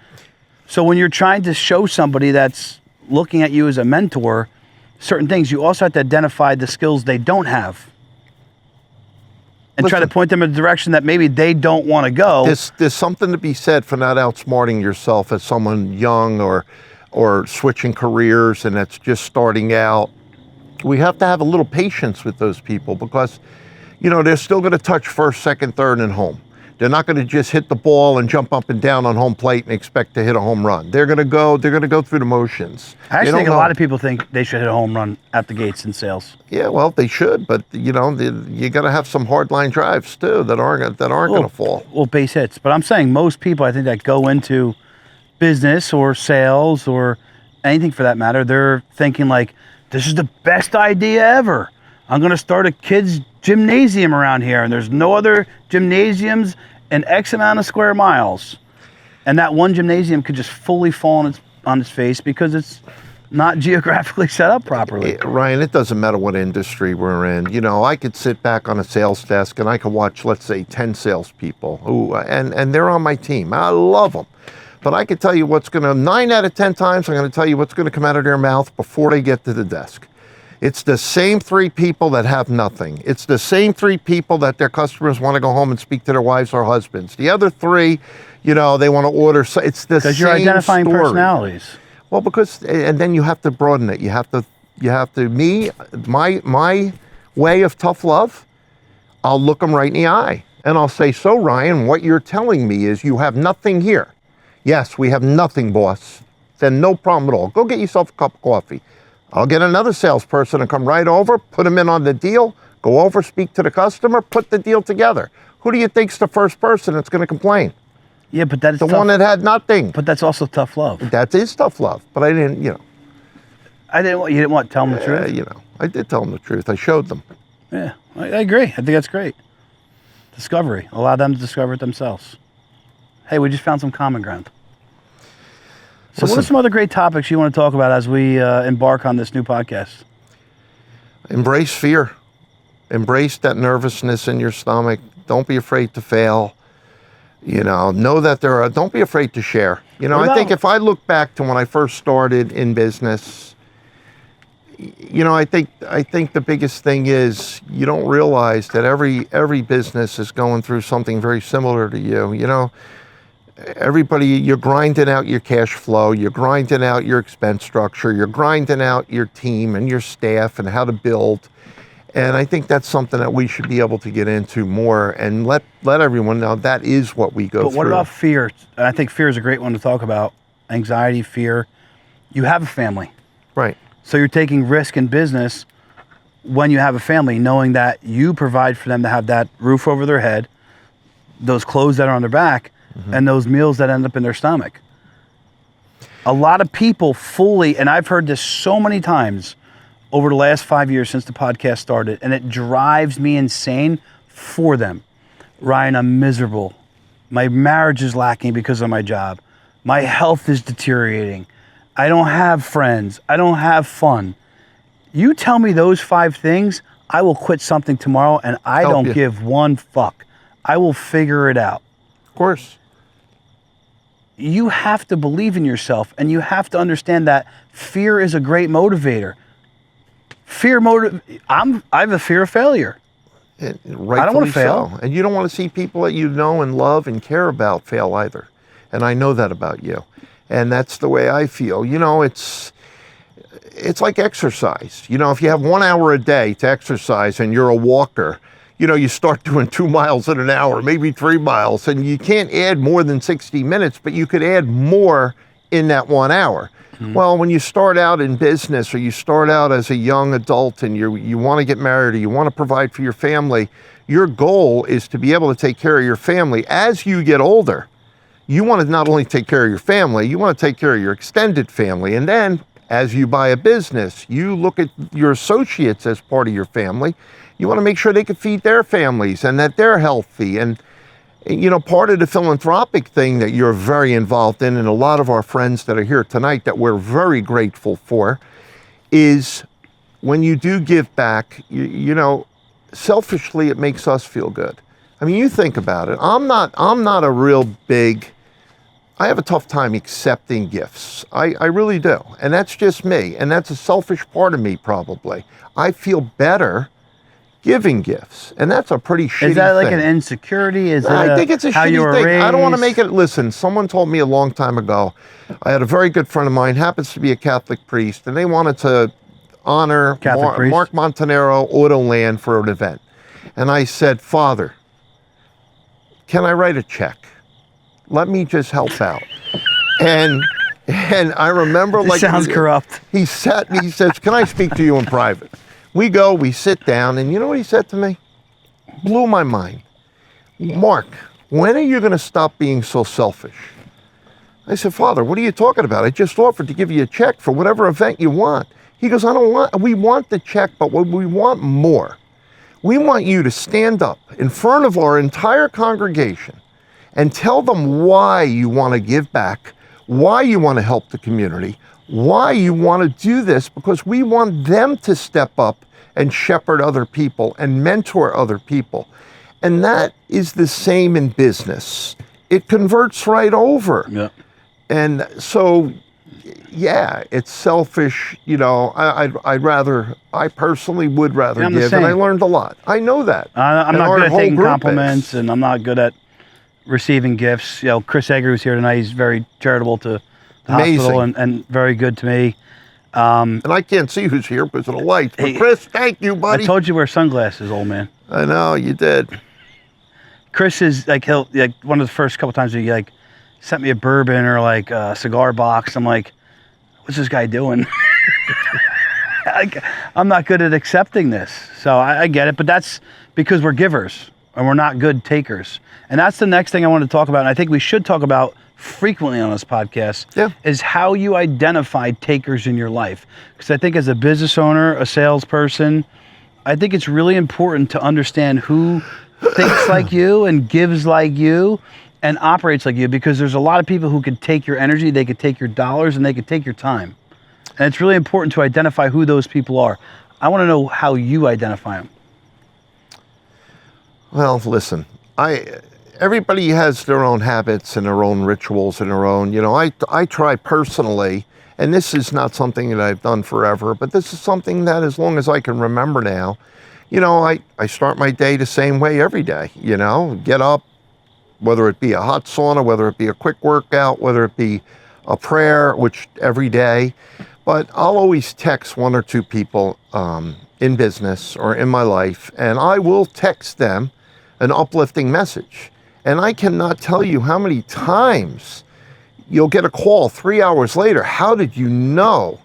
So when you're trying to show somebody that's looking at you as a mentor certain things, you also have to identify the skills they don't have and try to Listen. point them in a direction that maybe they don't want to go. There's something to be said for not outsmarting yourself as someone young or switching careers and that's just starting out. We have to have a little patience with those people, because, you know, they're still going to touch first, second, third, and home. They're not going to just hit the ball and jump up and down on home plate and expect to hit a home run. They're going to go through the motions. I actually think a lot of people think they should hit a home run at the gates in sales. Yeah, well, they should, but you know, you got to have some hard line drives too that aren't going to fall. Well, base hits. But I'm saying most people, I think, that go into business or sales or anything for that matter, they're thinking like, this is the best idea ever. I'm going to start a kids' gymnasium around here, and there's no other gymnasiums in X amount of square miles. And that one gymnasium could just fully fall on its face because it's not geographically set up properly. Ryan, it doesn't matter what industry we're in. You know, I could sit back on a sales desk and I could watch, let's say, 10 salespeople who, and they're on my team. I love them. But I could tell you 9 out of 10 times, I'm going to tell you what's going to come out of their mouth before they get to the desk. It's the same 3 people that have nothing. It's the same 3 people that their customers want to go home and speak to their wives or husbands. The other 3, you know, they want to order. So it's the same Because you're identifying story. personalities. Well, and then you have to broaden it. You have to, my way of tough love, I'll look them right in the eye and I'll say, so Ryan, what you're telling me is you have nothing here. Yes, we have nothing, boss. Then no problem at all. Go get yourself a cup of coffee. I'll get another salesperson and come right over, put them in on the deal, go over, speak to the customer, put the deal together. Who do you think's the first person that's going to complain? Yeah, but that's The one that had nothing. But that's also tough love. That is tough love. But I didn't, you know. You didn't want to tell them the truth? You know, I did tell them the truth. I showed them. Yeah, I agree. I think that's great. Discovery. Allow them to discover it themselves. Hey, we just found some common ground. So what are some other great topics you want to talk about as we embark on this new podcast? Embrace fear. Embrace that nervousness in your stomach. Don't be afraid to fail. Know that don't be afraid to share. I think if I look back to when I first started in business, I think the biggest thing is you don't realize that every business is going through something very similar to you. Everybody, you're grinding out your cash flow, you're grinding out your expense structure, you're grinding out your team and your staff and how to build. And I think that's something that we should be able to get into more and let everyone know that is what we go through. But what about fear? I think fear is a great one to talk about. Anxiety, fear. You have a family. Right. So you're taking risk in business when you have a family, knowing that you provide for them to have that roof over their head, those clothes that are on their back, and those meals that end up in their stomach. A lot of people fully, and I've heard this so many times over the last 5 years since the podcast started, and it drives me insane for them. Ryan, I'm miserable. My marriage is lacking because of my job. My health is deteriorating. I don't have friends. I don't have fun. You tell me those 5 things, I will quit something tomorrow, and I don't give one fuck. I will figure it out. Of course. You have to believe in yourself, and you have to understand that fear is a great motivator. I have a fear of failure. I don't want to fail. So. And you don't want to see people that you know and love and care about fail either. And I know that about you. And that's the way I feel. It's like exercise. If you have 1 hour a day to exercise and you're a walker, you start doing 2 miles in an hour, maybe 3 miles, and you can't add more than 60 minutes, but you could add more in that 1 hour. Well, when you start out in business or you start out as a young adult and you want to get married or you want to provide for your family, your goal is to be able to take care of your family. As you get older, you want to not only take care of your family, you want to take care of your extended family. And then as you buy a business, you look at your associates as part of your family. You want to make sure they can feed their families and that they're healthy. And part of the philanthropic thing that you're very involved in, and a lot of our friends that are here tonight that we're very grateful for, is when you do give back, selfishly, it makes us feel good. I mean, you think about it. I'm not a real big, I have a tough time accepting gifts. I really do. And that's just me. And that's a selfish part of me, probably. I feel better giving gifts, and that's a pretty shitty thing. Is that like an insecurity? I think it's a shitty thing. I don't want to make it. Listen, someone told me a long time ago. I had a very good friend of mine, happens to be a Catholic priest, and they wanted to honor Mark Montenero, AutoLand, for an event. And I said, Father, can I write a check? Let me just help out. And I remember, like, sounds corrupt. He says, can I speak to you in private? We go, we sit down, and you know what he said to me? Blew my mind. Mark, when are you going to stop being so selfish? I said, Father, what are you talking about? I just offered to give you a check for whatever event you want. He goes, we want the check, but we want more. We want you to stand up in front of our entire congregation and tell them why you want to give back, why you want to help the community, why you want to do this, because we want them to step up and shepherd other people and mentor other people. And that is the same in business. It converts right over. Yeah. And so, yeah, it's selfish. I personally would rather give, and I learned a lot. I know that. I'm not good at taking compliments, and I'm not good at receiving gifts. Chris Egger, who's here tonight, he's very charitable to the hospital and very good to me. And I can't see who's here because of the lights. But Chris, thank you, buddy. I told you to wear sunglasses, old man. I know, you did. Chris is like, one of the first couple times he sent me a bourbon or a cigar box. I'm like, what's this guy doing? I'm not good at accepting this. So I get it, but that's because we're givers and we're not good takers. And that's the next thing I want to talk about. And I think we should talk about frequently on this podcast, is how you identify takers in your life. Because I think as a business owner, a salesperson, I think it's really important to understand who thinks like you and gives like you and operates like you, because there's a lot of people who could take your energy, they could take your dollars, and they could take your time. And it's really important to identify who those people are. I want to know how you identify them. Well, listen, everybody has their own habits and their own rituals and their own, I try personally, and this is not something that I've done forever, but this is something that as long as I can remember now, I start my day the same way every day, get up, whether it be a hot sauna, whether it be a quick workout, whether it be a prayer, which every day, but I'll always text one or two people in business or in my life, and I will text them an uplifting message. And I cannot tell you how many times you'll get a call 3 hours later. How did you know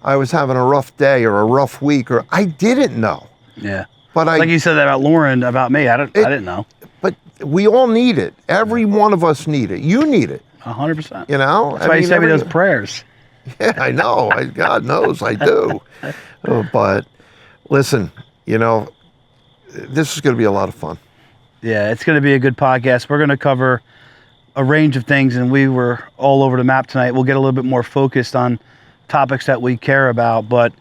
I was having a rough day or a rough week? Or I didn't know. Yeah. But like you said that about Lauren, about me. I didn't know. But we all need it. Every one of us need it. You need it. 100%. That's why you sent me those prayers. Yeah, I know. God knows I do. But listen, this is going to be a lot of fun. Yeah, it's going to be a good podcast. We're going to cover a range of things, and we were all over the map tonight. We'll get a little bit more focused on topics that we care about, but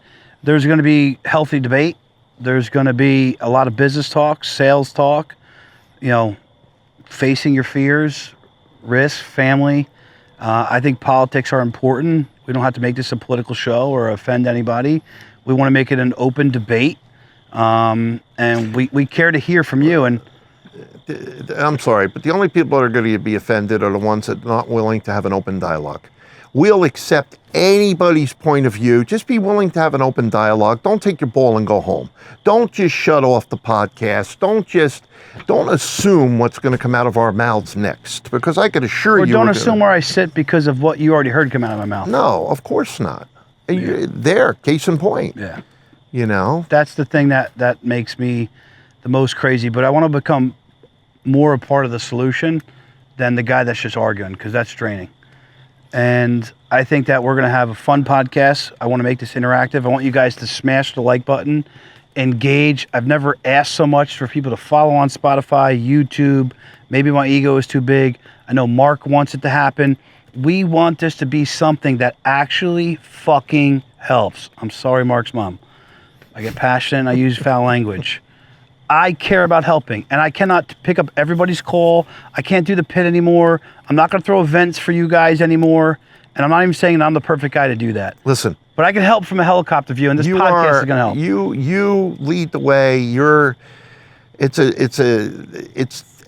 there's going to be healthy debate. There's going to be a lot of business talk, sales talk, facing your fears, risk, family. I think politics are important. We don't have to make this a political show or offend anybody. We want to make it an open debate, and we care to hear from you. And I'm sorry, but the only people that are going to be offended are the ones that are not willing to have an open dialogue. We'll accept anybody's point of view. Just be willing to have an open dialogue. Don't take your ball and go home. Don't just shut off the podcast. Don't assume what's going to come out of our mouths next, because I could assure you. Or don't assume where I sit because of what you already heard come out of my mouth. No, of course not. Yeah. There, case in point. Yeah. That's the thing that makes me the most crazy. But I want to become more a part of the solution than the guy that's just arguing, because that's draining. And I think that we're going to have a fun podcast. I want to make this interactive. I want you guys to smash the like button, engage. I've never asked so much for people to follow on Spotify, YouTube. Maybe my ego is too big. I know Mark wants it to happen. We want this to be something that actually fucking helps. I'm sorry, Mark's mom. I get passionate and I use foul language. I care about helping, and I cannot pick up everybody's call. I can't do the pit anymore. I'm not going to throw events for you guys anymore, and I'm not even saying that I'm the perfect guy to do that. Listen. But I can help from a helicopter view, and this podcast is going to help. You lead the way. It's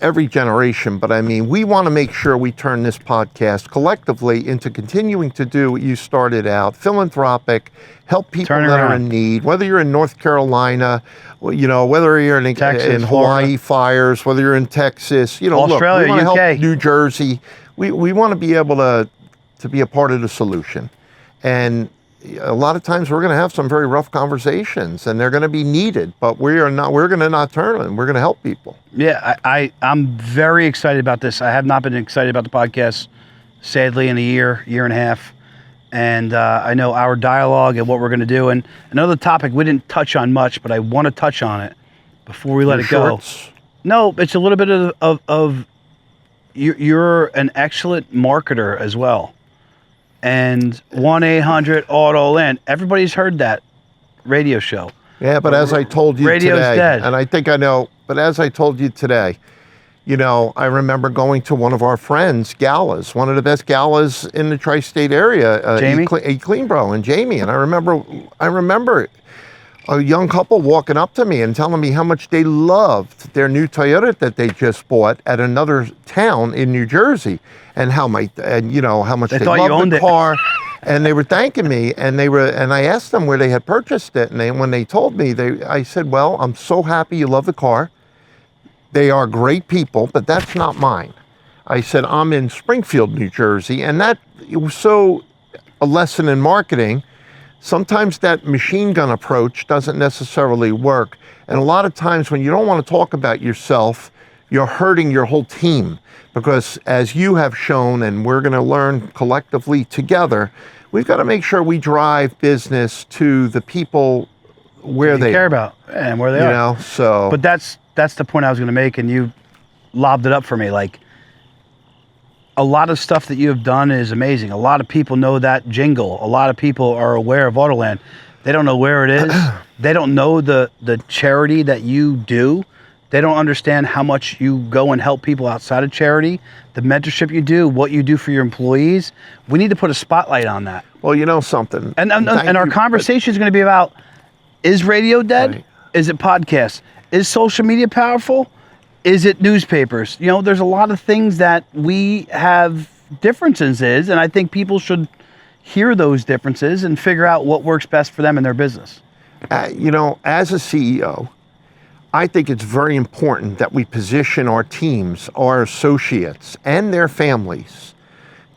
every generation, but I mean, we want to make sure we turn this podcast collectively into continuing to do what you started out, philanthropic, help people that are in need, whether you're in North Carolina, whether you're in Texas, in Hawaii fires, whether you're in Texas, Australia, look, we want to UK. help New Jersey. We want to be able to be a part of the solution. And a lot of times we're going to have some very rough conversations, and they're going to be needed, but we're going to not turn them. We're going to help people. Yeah, I'm very excited about this. I have not been excited about the podcast, sadly, in a year and a half. And I know our dialogue and what we're going to do. And another topic we didn't touch on much, but I want to touch on it before we let it go. No, it's a little bit of you're an excellent marketer as well. And 1-800-AutoLand. Everybody's heard that radio show. Yeah, but as I told you Radio's today, dead. And I think I know, but as I told you today, I remember going to one of our friends' galas, one of the best galas in the tri-state area, Jamie? Clean Bro and Jamie. And I remember a young couple walking up to me and telling me how much they loved their new Toyota that they just bought at another town in New Jersey, and how much they loved the car. And they were thanking me, and I asked them where they had purchased it, and when they told me, I said, "Well, I'm so happy you love the car. They are great people, but that's not mine." I said, "I'm in Springfield, New Jersey," and it was so a lesson in marketing. Sometimes that machine gun approach doesn't necessarily work, and a lot of times when you don't want to talk about yourself, you're hurting your whole team. Because as you have shown, and we're going to learn collectively together, we've got to make sure we drive business to the people where they care about and where they are. So. But that's the point I was going to make, and you lobbed it up for me. Like, a lot of stuff that you have done is amazing. A lot of people know that jingle. A lot of people are aware of AutoLand. They don't know where it is. They don't know the charity that you do. They don't understand how much you go and help people outside of charity, the mentorship you do, what you do for your employees. We need to put a spotlight on that. Well, you know something. And our conversation is going to be about, is radio dead? Right. Is it podcasts? Is social media powerful? Is it newspapers? You know, there's a lot of things that we have differences in, and I think people should hear those differences and figure out what works best for them in their business. You know, as a CEO, I think it's very important that we position our teams, our associates, and their families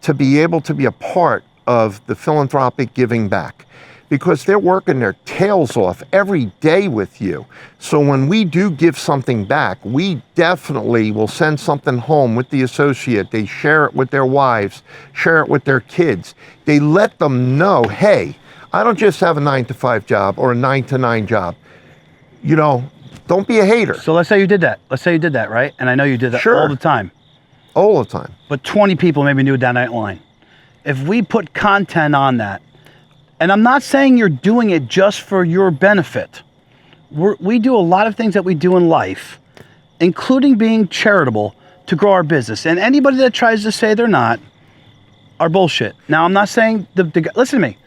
to be able to be a part of the philanthropic giving back, because they're working their tails off every day with you. So when we do give something back, we definitely will send something home with the associate. They share it with their wives, share it with their kids. They let them know, hey, I don't just have a 9-to-5 job or a 9-to-9 job. You know, don't be a hater. So let's say you did that. Let's say you did that, right? And I know you did that Sure. all the time. All the time. But 20 people maybe knew down that line. If we put content on that, and I'm not saying you're doing it just for your benefit. We do a lot of things that we do in life, including being charitable, to grow our business. And anybody that tries to say they're not are bullshit. Now, I'm not saying, listen to me.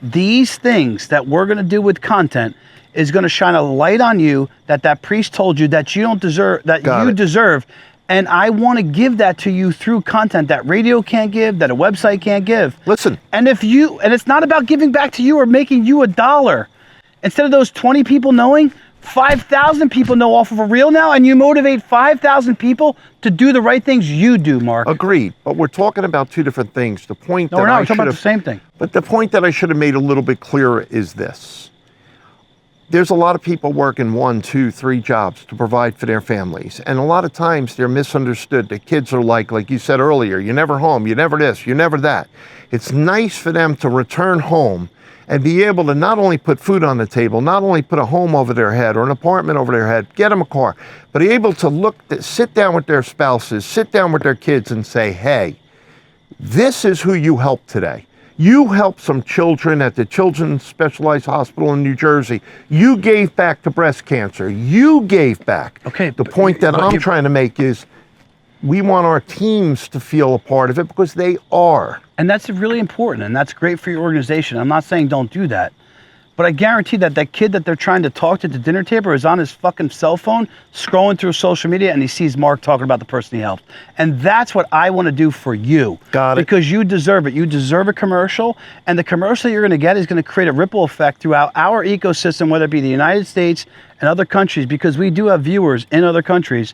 These things that we're going to do with content is going to shine a light on you that priest told you that you don't deserve, that you deserve. And I want to give that to you through content that radio can't give, that a website can't give. Listen. And it's not about giving back to you or making you $1. Instead of those 20 people knowing, 5,000 people know off of a reel now, and you motivate 5,000 people to do the right things you do, Mark. Agreed. But we're talking about two different things. The point No, we're not. We're talking about the same thing. But the point that I should have made a little bit clearer is this. There's a lot of people working 1, 2, 3 jobs to provide for their families. And a lot of times they're misunderstood. The kids are like you said earlier, you're never home, you're never this, you're never that. It's nice for them to return home and be able to not only put food on the table, not only put a home over their head or an apartment over their head, get them a car, but be able to sit down with their spouses, sit down with their kids and say, hey, this is who you helped today. You helped some children at the Children's Specialized Hospital in New Jersey. You gave back to breast cancer. You gave back. Okay. The point that I'm trying to make is we want our teams to feel a part of it because they are. And that's really important, and that's great for your organization. I'm not saying don't do that. But I guarantee that kid that they're trying to talk to at the dinner table is on his fucking cell phone, scrolling through social media, and he sees Mark talking about the person he helped. And that's what I want to do for you. Got it. Because you deserve it. You deserve a commercial, and the commercial you're going to get is going to create a ripple effect throughout our ecosystem, whether it be the United States and other countries, because we do have viewers in other countries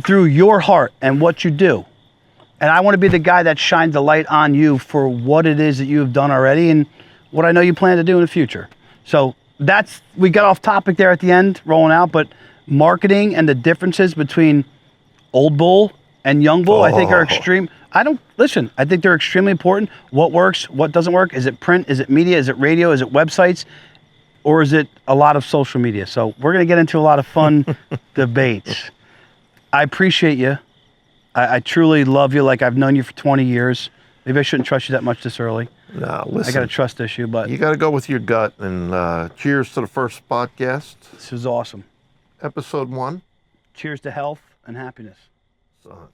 through your heart and what you do. And I want to be the guy that shines the light on you for what it is that you have done already and what I know you plan to do in the future. So we got off topic there at the end, rolling out, but marketing and the differences between old bull and young bull, I think are extreme. I think they're extremely important. What works, what doesn't work? Is it print? Is it media? Is it radio? Is it websites? Or is it a lot of social media? So we're going to get into a lot of fun debates. I appreciate you. I truly love you like I've known you for 20 years. Maybe I shouldn't trust you that much this early. No, listen. I got a trust issue, but You got to go with your gut. And cheers to the first podcast, this is awesome. episode 1. Cheers to health and happiness. So,